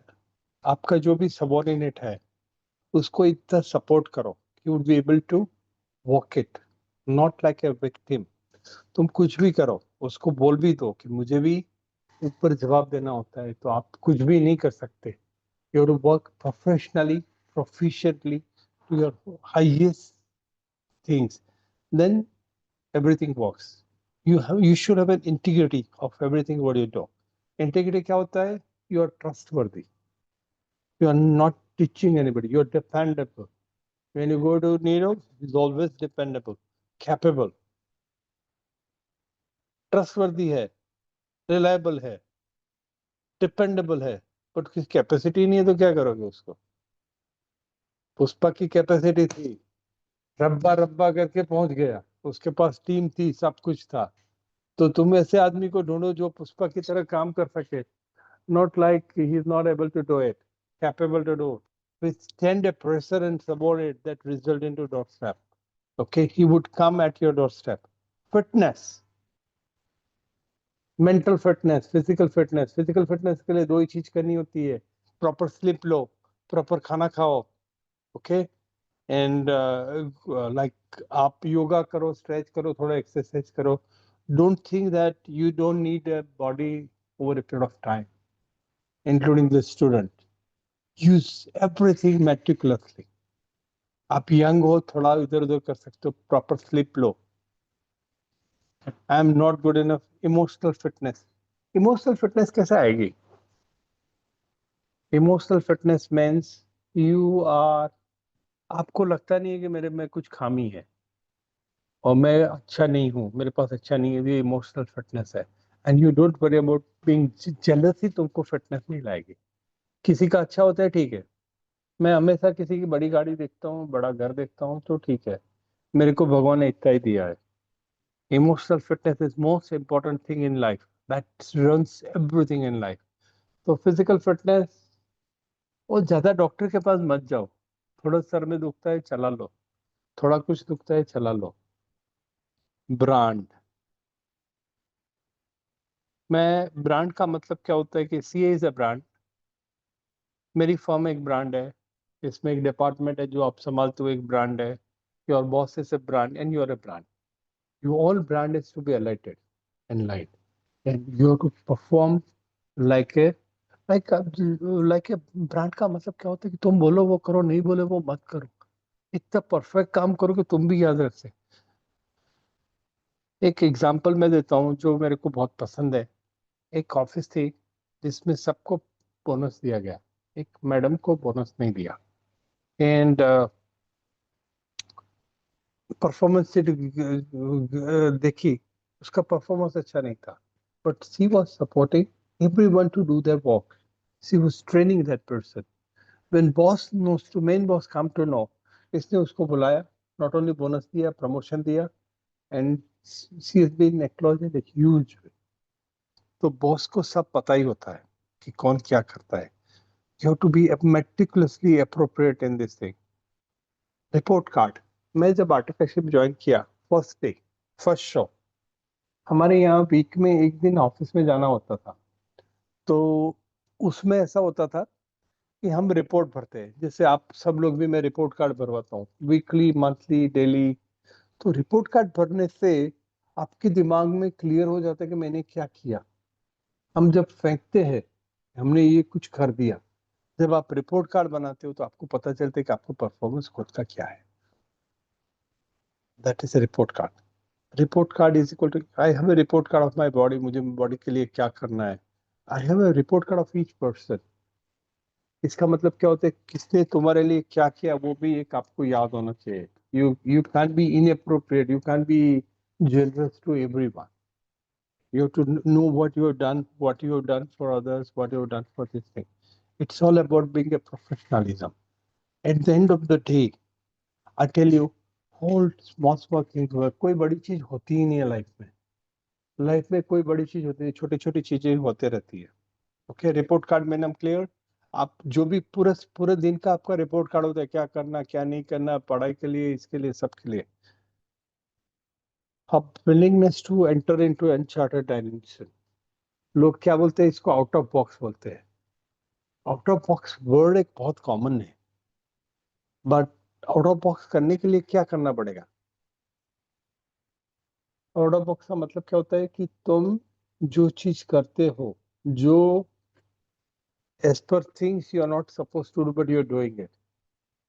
आपका जो भी subordinate है, उसको इतना support करो. He would be able to walk it, not like a victim. तुम कुछ भी करो, उसको बोल भी दो कि मुझे भी ऊपर जवाब देना होता है, तो आप कुछ भी नहीं कर सकते. You have to work professionally, proficiently to your highest things. Then everything works. You should have an integrity of everything what you do. Integrity क्या होता है? You are trustworthy. You are not teaching anybody. You are dependable. When you go to Nero, he's always dependable, capable, trustworthy है, reliable है, dependable है. But उसकी capacity नहीं है तो क्या करोगे उसको? पुष्पा की कैपेसिटी थी, रब्बा रब्बा करके पहुंच गया, उसके पास टीम थी, सब कुछ था. तो तुम ऐसे आदमी को ढूंढो जो पुष्पा की तरह काम कर सके. Not like he is not able to do it, capable to do. Withstand a pressure and subordinate that result into doorstep. Okay, he would come at your doorstep. Fitness, mental fitness, physical fitness. Physical fitness के लिए दो ही चीज करनी होती है. Proper sleep लो, proper खाना खाओ. Okay, and like आप योगा करो, stretch करो, थोड़ा exercise करो. Don't think that you don't need a body over a period of time, including the student. Use everything meticulously. आप यंग हो, थोड़ा इधर उधर कर सकते हो, प्रॉपर स्लीप लो. I am not good enough. Emotional fitness. Emotional fitness कैसे आएगी? Emotional fitness means you are, आपको लगता नहीं है कि मेरे में कुछ खामी है और मैं अच्छा नहीं हूँ, मेरे पास अच्छा नहीं है, ये इमोशनल फिटनेस है. And you don't worry about being jealous, ही तुमको फिटनेस नहीं लाएगी. किसी का अच्छा होता है, ठीक है. मैं हमेशा किसी की बड़ी गाड़ी देखता हूँ, बड़ा घर देखता हूँ, तो ठीक है, मेरे को भगवान ने इतना ही दिया है. Emotional fitness is most important thing in life. That runs everything in life. तो फिजिकल फिटनेस, और ज्यादा डॉक्टर के पास मत जाओ. थोड़ा सर में दुखता है, चला लो. थोड़ा कुछ दुखता है, चला लो. ब्रांड. मैं ब्रांड का मतलब क्या होता है कि सीए इज अ ब्रांड. मेरी फर्म एक ब्रांड है. इसमें एक डिपार्टमेंट है जो आप संभालते हो, एक ब्रांड है. Your boss is a brand and you are a brand. You all brand is to be alerted and light, and you have to perform like a like a like a brand का मतलब क्या होता है कि तुम बोलो वो करो, नहीं बोले वो मत करो. इतना परफेक्ट काम करो कि तुम भी याद रख सके। एक एग्जांपल मैं देता हूँ जो मेरे को बहुत पसंद है। एक ऑफिस थी जिसमें सबको बोनस दिया गया, एक मैडम को बोनस नहीं दिया। एंड परफॉर्मेंस से देखी, उसका परफॉर्मेंस अच्छा नहीं था, but she was supporting everyone to do their work. She was training that person. When boss knows to main boss come to know, इसने उसको बुलाया, not only bonus दिया, promotion दिया, and she has been acknowledged in a huge way. तो boss को सब पता ही होता है कि कौन क्या करता है. You have to be meticulously appropriate in this thing. Report card. मैं जब आर्टिफिशियल ज्वाइन किया, फर्स्ट डे, फर्स्ट शो, हमारे यहाँ वीक में एक दिन ऑफिस में जाना होता था. तो उसमें ऐसा होता था कि हम रिपोर्ट भरते हैं, जैसे आप सब लोग भी, मैं रिपोर्ट कार्ड भरवाता हूँ वीकली, मंथली, डेली. तो रिपोर्ट कार्ड भरने से आपके दिमाग में क्लियर हो जाता है कि मैंने क्या किया. हम जब फेंकते हैं, हमने ये कुछ कर दिया. जब आप रिपोर्ट कार्ड बनाते हो तो आपको पता चलता है कि आपको परफॉर्मेंस खुद का क्या है. That is a report card. Report card is equal to, I have a report card of my body, मुझे बॉडी के लिए क्या करना है. I have a report card of each person. इसका मतलब क्या होता है, किसने तुम्हारे लिए क्या किया वो भी एक आपको याद होना चाहिए. You can be inappropriate, you can be generous to everyone. You have to know what you have done for others, what you have done for this thing. It's all about being a professionalism. At the end of the day, I tell you, whole small things work. कोई बड़ी चीज होती ही नहीं है life में. Life में कोई बड़ी चीज होती है, छोटी छोटी चीजें होते रहती है. ओके, रिपोर्ट कार्ड में हम क्लियर. आप जो भी पूरा पूरे दिन का आपका रिपोर्ट कार्ड होता है, क्या करना क्या नहीं करना, पढ़ाई के लिए, इसके लिए, सबके लिए. अब willingness to enter into uncharted dimension. लोग क्या बोलते हैं इसको, आउट ऑफ बॉक्स बोलते हैं. आउट ऑफ बॉक्स वर्ड एक बहुत कॉमन है, बट आउट ऑफ बॉक्स करने के लिए क्या करना पड़ेगा. आउट ऑफ बॉक्स का मतलब क्या होता है कि तुम जो चीज करते हो, जो एज पर things you are not suppose to do but you are doing it.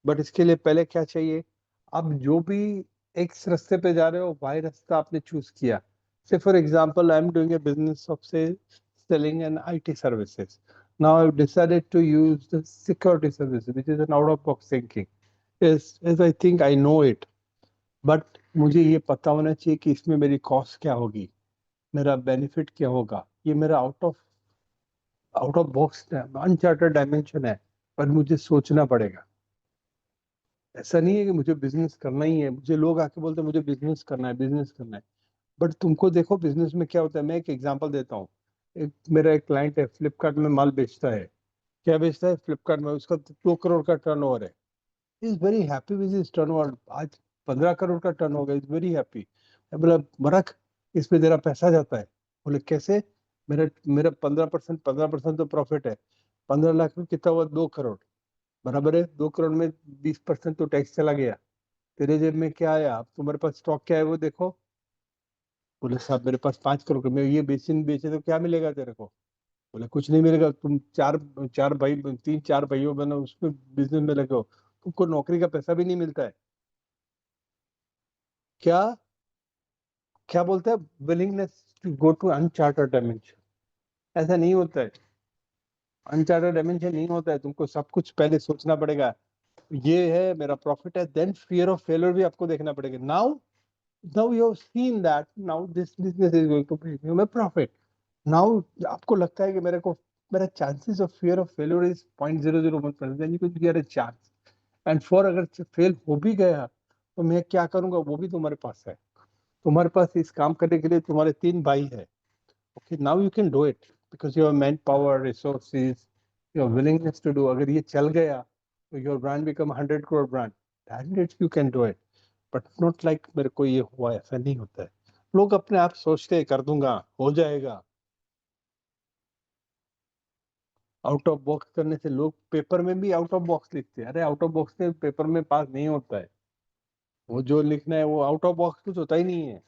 But इसके लिए पहले क्या चाहिए. अब जो भी एक्स रास्ते पे जा रहे हो, वाई रास्ता आपने चूज किया. से for example, I am doing a business of से selling an IT services. Now I've decided to use the security services, which is an out of box thinking. As I think I know it, but मुझे ये पता होना चाहिए कि इसमें मेरी cost क्या होगी, मेरा बेनिफिट क्या होगा. ये मेरा out of box uncharted dimension है, पर मुझे सोचना पड़ेगा. ऐसा नहीं है कि मुझे बिजनेस करना ही है. मुझे लोग आके बोलते हैं मुझे बिजनेस करना है, बिजनेस करना है. बट तुमको देखो बिजनेस में क्या होता है. मैं एक एग्जांपल देता हूँ. मेरा एक क्लाइंट है, फ्लिपकार्ट में माल बेचता है. क्या बेचता है फ्लिपकार्ट में, उसका 2 करोड़ का टर्नओवर है. Is very happy with his turnover. आज 15 करोड़ का टर्न हो गया. Is very happy. मैं बोला मरक, इसमें तेरा पैसा जाता है. बोले कैसे. मेरा मेरा 15% तो प्रॉफिट है. 15 लाख में कितना हुआ, 2 करोड़. बराबर है. 2 करोड़ में 20% तो टैक्स चला गया. तेरे जेब में क्या आया, अब तुम्हारे पास स्टॉक क्या है वो देखो. बोले साहब मेरे पास 5 करोड़ में ये बेचे तो क्या मिलेगा तेरे को. बोले कुछ नहीं मिलेगा. तुम चार चार भाई, 3 4 भाइयों बनो, उसमें बिजनेस में लगे हो, तुमको नौकरी का पैसा भी नहीं मिलता है. क्या क्या बोलते हैं, willingness to go to uncharted dimension. ऐसा नहीं होता है. अनचार्टर्ड डायमेंशन नहीं होता है. तुमको सब कुछ पहले सोचना पड़ेगा. ये है मेरा प्रॉफिट है, देन फियर ऑफ फेलियर भी आपको देखना पड़ेगा. Now you have seen that now this business is going to bring you profit. Now आपको लगता है कि मेरा chances of fear of failure is 0.001%, then you can get a chance. And for अगर फेल हो भी गया तो मैं क्या करूंगा, वो भी तुम्हारे पास है. तुम्हारे पास इस काम करने के लिए तुम्हारे 3 भाई है. Okay, now you can do it because you have man power, resources, your willingness to do. अगर ये चल गया तो your brand become 100 crore brand. That it you can do it. But not like मेरे को ये हुआ, ऐसा नहीं होता है. लोग अपने आप सोचते हैं कर दूंगा, हो जाएगा. आउट ऑफ बॉक्स करने से लोग पेपर में भी आउट ऑफ बॉक्स लिखते हैं. अरे आउट ऑफ बॉक्स से पेपर में पास नहीं होता है. वो जो लिखना है वो आउट ऑफ बॉक्स कुछ होता ही नहीं है.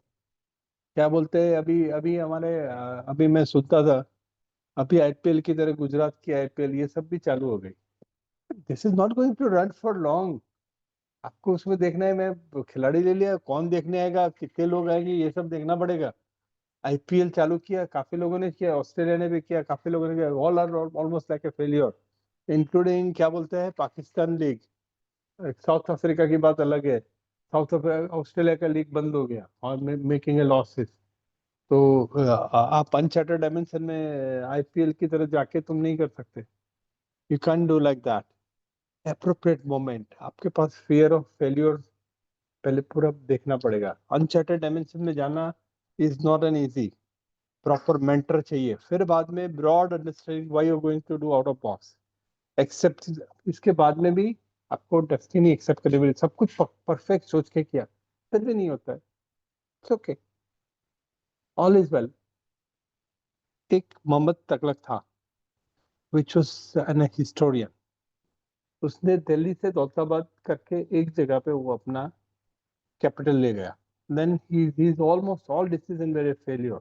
क्या बोलते हैं, अभी अभी हमारे अभी मैं सुनता था, अभी आईपीएल की तरह गुजरात की आईपीएल ये सब भी चालू हो गई. This is not going to run for long. आपको उसमें देखना है, मैं खिलाड़ी ले लिया, कौन देखने आएगा, कितने लोग आएंगे, ये सब देखना पड़ेगा। आईपीएल चालू किया, काफी लोगों ने किया, ऑस्ट्रेलिया ने भी किया, काफी लोगों ने किया, all are almost like a failure, including क्या बोलते हैं पाकिस्तान लीग। साउथ अफ्रीका की बात अलग है, ऑस्ट्रेलिया का लीग बंद हो गया और मेकिंग ए लॉसेस। तो आप अनचार्टेड डायमेंशन में आईपीएल की तरह जाके तुम नहीं कर सकते। You can do like that. Appropriate moment, आपके पास फियर ऑफ फेल्योर पहले पूरा देखना पड़ेगा। अनचार्टेड डायमेंशन में जाना is not an easy. Proper mentor चाहिए, फिर बाद में broad understanding why you going to do out of box except. इसके बाद में भी आपको डेस्टिनी एक्सेप्ट करनी पड़ेगी। सब कुछ परफेक्ट सोच के किया फिर भी नहीं होता है, it's okay, all is well. एक मोहम्मद तगलक था, विच वाज एन हिस्टोरियन। उसने दिल्ली से दौलताबाद करके एक जगह पे वो अपना कैपिटल ले गया। Then he is almost all decision very failure.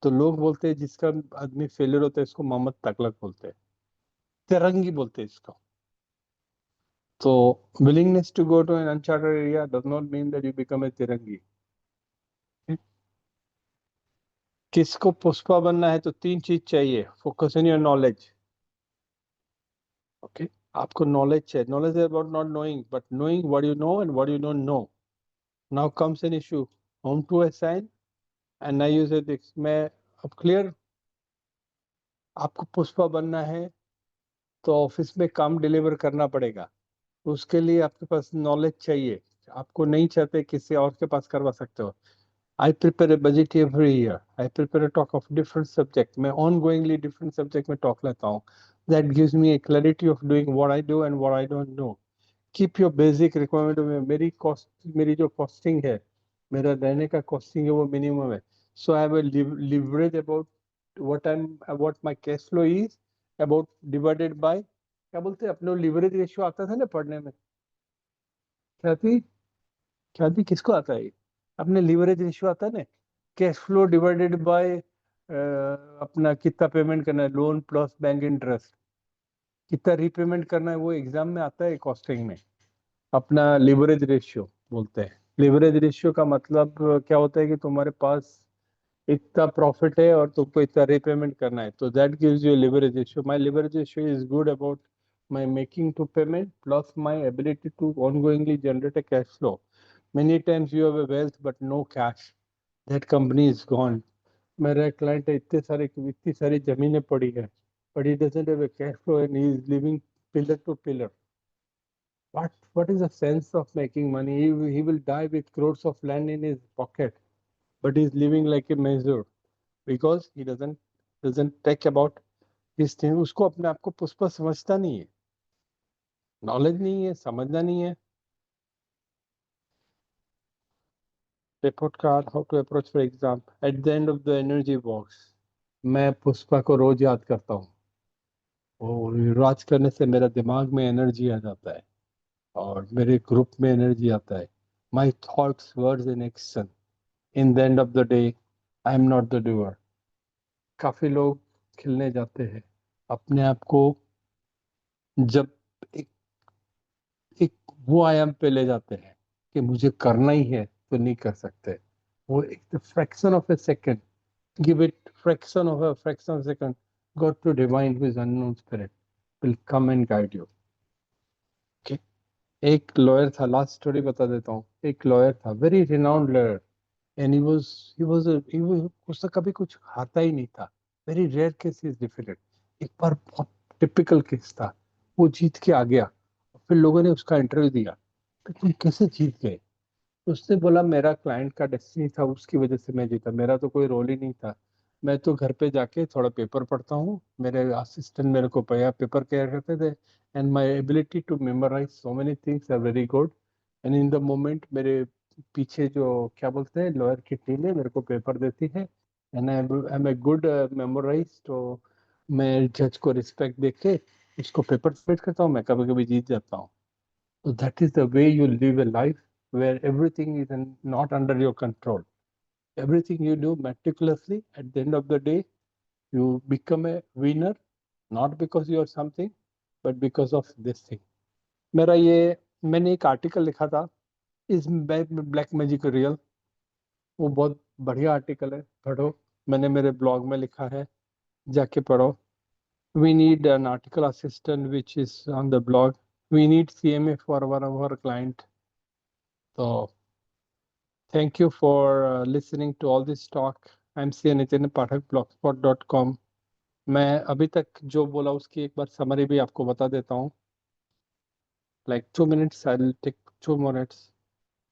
तो लोग बोलते हैं जिसका आदमी फेलियर होता है इसको मोहम्मद तगलक बोलते हैं, तिरंगी बोलते हैं इसको। तो willingness to go to an uncharted area does not mean that you become a तिरंगी। किसको पुष्पा बनना है तो तीन चीज चाहिए, focus in your knowledge. Okay, आपको नॉलेज चाहिए। Knowledge is about not knowing but knowing what you know and what you don't know. Now comes an issue, home to assign and I use it. मैं अब clear, आपको पुष्पा बनना है तो office में काम डिलीवर करना पड़ेगा। उसके लिए आपके पास नॉलेज चाहिए। आपको नहीं चाहते किसी और के पास करवा सकते हो। I prepare a budget every year. I prepare a talk of different subject. मैं ongoingly different subject में talk लेता हूँ. That gives me a clarity of doing what I do and what I don't know. Keep your basic requirement में मेरी cost, मेरी जो costing है, मेरा रहने का costing है वो minimum है. So I have a leverage about what my cash flow is about divided by, क्या बोलते हैं अपने leverage ratio आता था ना पढ़ने में, क्या थी, क्या थी, किसको आता है ये? अपने लीवरेज रेशियो आता है ना, कैश फ्लो डिवाइडेड बाय अपना कितना पेमेंट करना है, लोन प्लस बैंक इंटरेस्ट, कितना रीपेमेंट करना है, वो एग्जाम में आता है कॉस्टिंग में। अपना लीवरेज रेशियो बोलते हैं। लीवरेज रेशियो का मतलब क्या होता है कि तुम्हारे पास इतना प्रॉफिट है और तुमको इतना रीपेमेंट करना है, तो that gives you leverage ratio. My leverage ratio is good about my making to payment plus my ability to ongoingly generate a cash flow. Many times you have a wealth but no cash, that company is gone. मेरा client है, इतनी सारी जमीनें पड़ी है but he doesn't have a cash flow and he is living pillar to pillar. What is the sense of making money? He will die with crores of land in his pocket but he is living like a measure because he doesn't take about his thing. उसको अपने आप को पुष्पा समझता नहीं है, knowledge नहीं है, समझना नहीं है। Report card, how to approach for exam at the end of the energy box. मैं पुष्पा को रोज याद करता हूँ। और राज करने से मेरा दिमाग में एनर्जी आ जाता है और मेरे ग्रुप में एनर्जी आता है। My thoughts words in action, in the end of the day I am not the doer. काफी लोग खिलने जाते हैं, अपने आप को जब एक एक वो आयाम पे ले जाते हैं कि मुझे करना ही है तो नहीं कर सकते। वो एक fraction of A second, give it fraction of a second, God to divine who is unknown spirit will come and guide you. Okay? एक लॉयर था, लास्ट स्टोरी बता देता हूँ। एक लॉयर था, वेरी रिनाउंड लॉयर, एंड उससे कभी कुछ हारता ही नहीं था। Very rare case is difficult. एक बार बहुत टिपिकल केस था, वो जीत के आ गया। फिर लोगों ने उसका इंटरव्यू दिया कि तुम कैसे जीत गए। उसने बोला मेरा क्लाइंट का डेस्टिनी था, उसकी वजह से मैं जीता, मेरा तो कोई रोल ही नहीं था। मैं तो घर पे जाके थोड़ा पेपर पढ़ता हूँ, मेरे असिस्टेंट मेरे को पेपर केयर करते थे, and my ability to memorise so many things are very good. And in the moment मेरे पीछे जो क्या बोलते हैं लॉयर की टीम है मेरे को पेपर देती है, and I am a good memorise. तो मैं जज को रिस्पेक्ट देके उसको पेपर सबमिट करता हूँ, मैं कभी कभी जीत जाता हूँ। So that is the way you live a life where everything is not under your control. Everything you do meticulously, at the end of the day, you become a winner, not because you are something, but because of this thing. मेरा ये मैंने एक article लिखा था, is black magic real? वो बहुत बढ़िया article है, पढ़ो। मैंने मेरे ब्लॉग में लिखा है, जाके पढ़ो। We need an article assistant which is on the blog. We need CMA for one of our client. So thank you for listening to all this talk. I'm C. Nitin Pathak, blogspot.com. मैं अभी तक जो बोला उसकी एक बार summary भी आपको बता देता हूँ। Like 2 minutes, I'll take 2 minutes.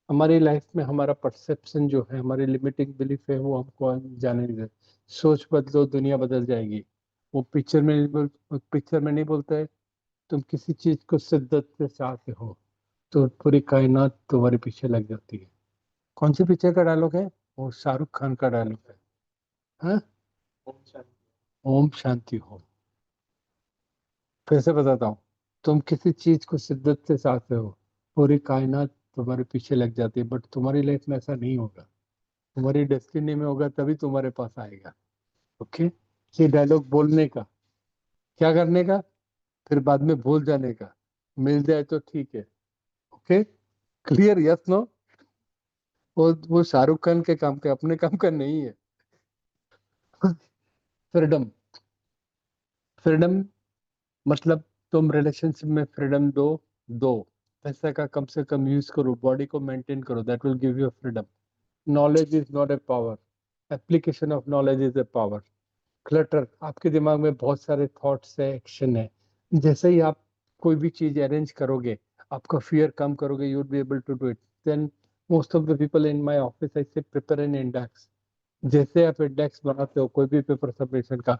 हमारी लाइफ में हमारा परसेप्शन जो है, हमारी लिमिटिंग बिलीफ है, वो हमको जाने नहीं देते। सोच बदलो, दुनिया बदल जाएगी। वो पिक्चर में नहीं बोलता है, तुम किसी चीज को शिद्दत से चाहते हो तो पूरी कायनात तुम्हारे पीछे लग जाती है। कौन सी पिक्चर का डायलॉग है? वो शाहरुख खान का डायलॉग है। हाँ, ओम शांति हो। फिर से बताता हूँ, तुम किसी चीज को शिद्दत से चाहते हो, पूरी कायनात तुम्हारे पीछे लग जाती है, बट तुम्हारी लाइफ में ऐसा नहीं होगा। तुम्हारी डेस्टिनी में होगा तभी तुम्हारे पास आएगा। ओके, ये डायलॉग बोलने का, क्या करने का, फिर बाद में भूल जाने का। मिल जाए तो ठीक है। Okay, clear? Yes no? वो शाहरुख खान के काम का, अपने काम का नहीं है। फ्रीडम, फ्रीडम मतलब तुम रिलेशनशिप में फ्रीडम दो। पैसे का कम से कम यूज करो, बॉडी को मेंटेन करो, that will give you freedom. Knowledge is not a power, application of knowledge is a power. Clutter, आपके दिमाग में बहुत सारे थॉट्स है, एक्शन है। जैसे ही आप कोई भी चीज अरेंज करोगे, आपका फियर कम करोगे, you would be able to do it. Then most of the people in my office I say prepare N index. जैसे आप इंडेक्स बनाते हो कोई भी पेपर सबमिशन का,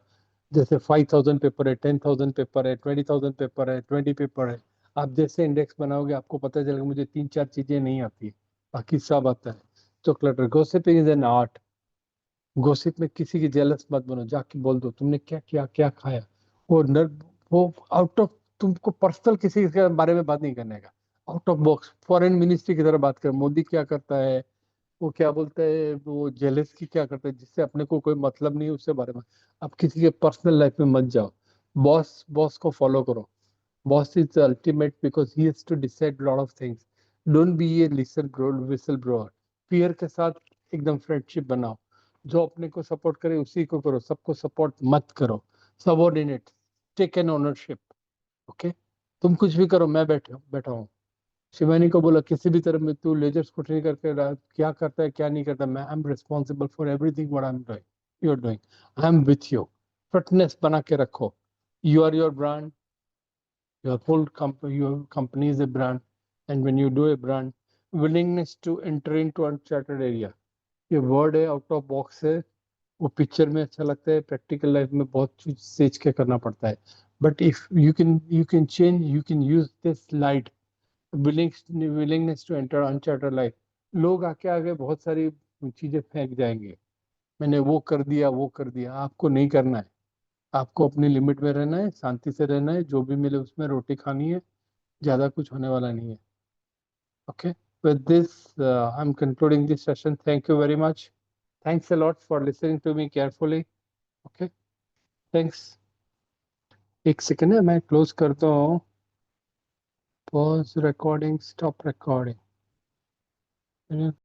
जैसे 5,000 पेपर है, 10,000 पेपर है, 20,000 पेपर है, 20 पेपर है, आप जैसे इंडेक्स बनाओगे आपको पता चलेगा मुझे 3-4 चीजें नहीं आती, बाकी सब आता है। तो clutter, gossiping is an art. Gossip में किसी की जेलस मत बनो, जाके बोल दो तुमने क्या किया, क्या खाया। वो नर वो आउट ऑफ, तुमको पर्सनल किसी के बारे में बात नहीं करने का, out of box foreign ministry की तरह बात कर। मोदी क्या करता है, वो क्या बोलता है, वो जेलस की क्या करता है, जिससे अपने को कोई मतलब नहीं है उससे बारे में। आप किसी के पर्सनल लाइफ में मत जाओ। बॉस बॉस को फॉलो करो। Boss is ultimate because he has to decide lot of things. Don't be a listen whistle blower. Fear के साथ एकदम फ्रेंडशिप बनाओ। जो अपने को सपोर्ट करे उसी को करो, सबको सपोर्ट मत करो। Subordinate, take an ownership. Okay, तुम कुछ भी करो, मैं बैठा हूँ। शिवानी को बोला किसी भी तरह में तू लेजर स्कूटरिंग करके क्या करता है क्या नहीं करता, मैं I am responsible for everything what I am doing, you are doing, I am with you. Fitness बना के रखो। You are your brand, your whole company, your company is a brand. And when you do a brand, willingness to enter into uncharted area, ये word है, out of box है। वो picture में अच्छा लगता है, प्रैक्टिकल लाइफ में बहुत चीज सीख के करना पड़ता है। But if you can change, you can use this light, willingness to enter uncharted life. लोग आके आगे बहुत सारी चीजें फेंक जाएंगे, मैंने वो कर दिया वो कर दिया, आपको नहीं करना है। आपको अपनी लिमिट में रहना है, शांति से रहना है, जो भी मिले उसमें रोटी खानी है, ज्यादा कुछ होने वाला नहीं है। Okay, with this I'm concluding this session. Thank you very much. Thanks a lot for listening to me carefully. Okay, thanks. एक सेकेंड है, मैं क्लोज करता हूँ। Pause recording, stop recording.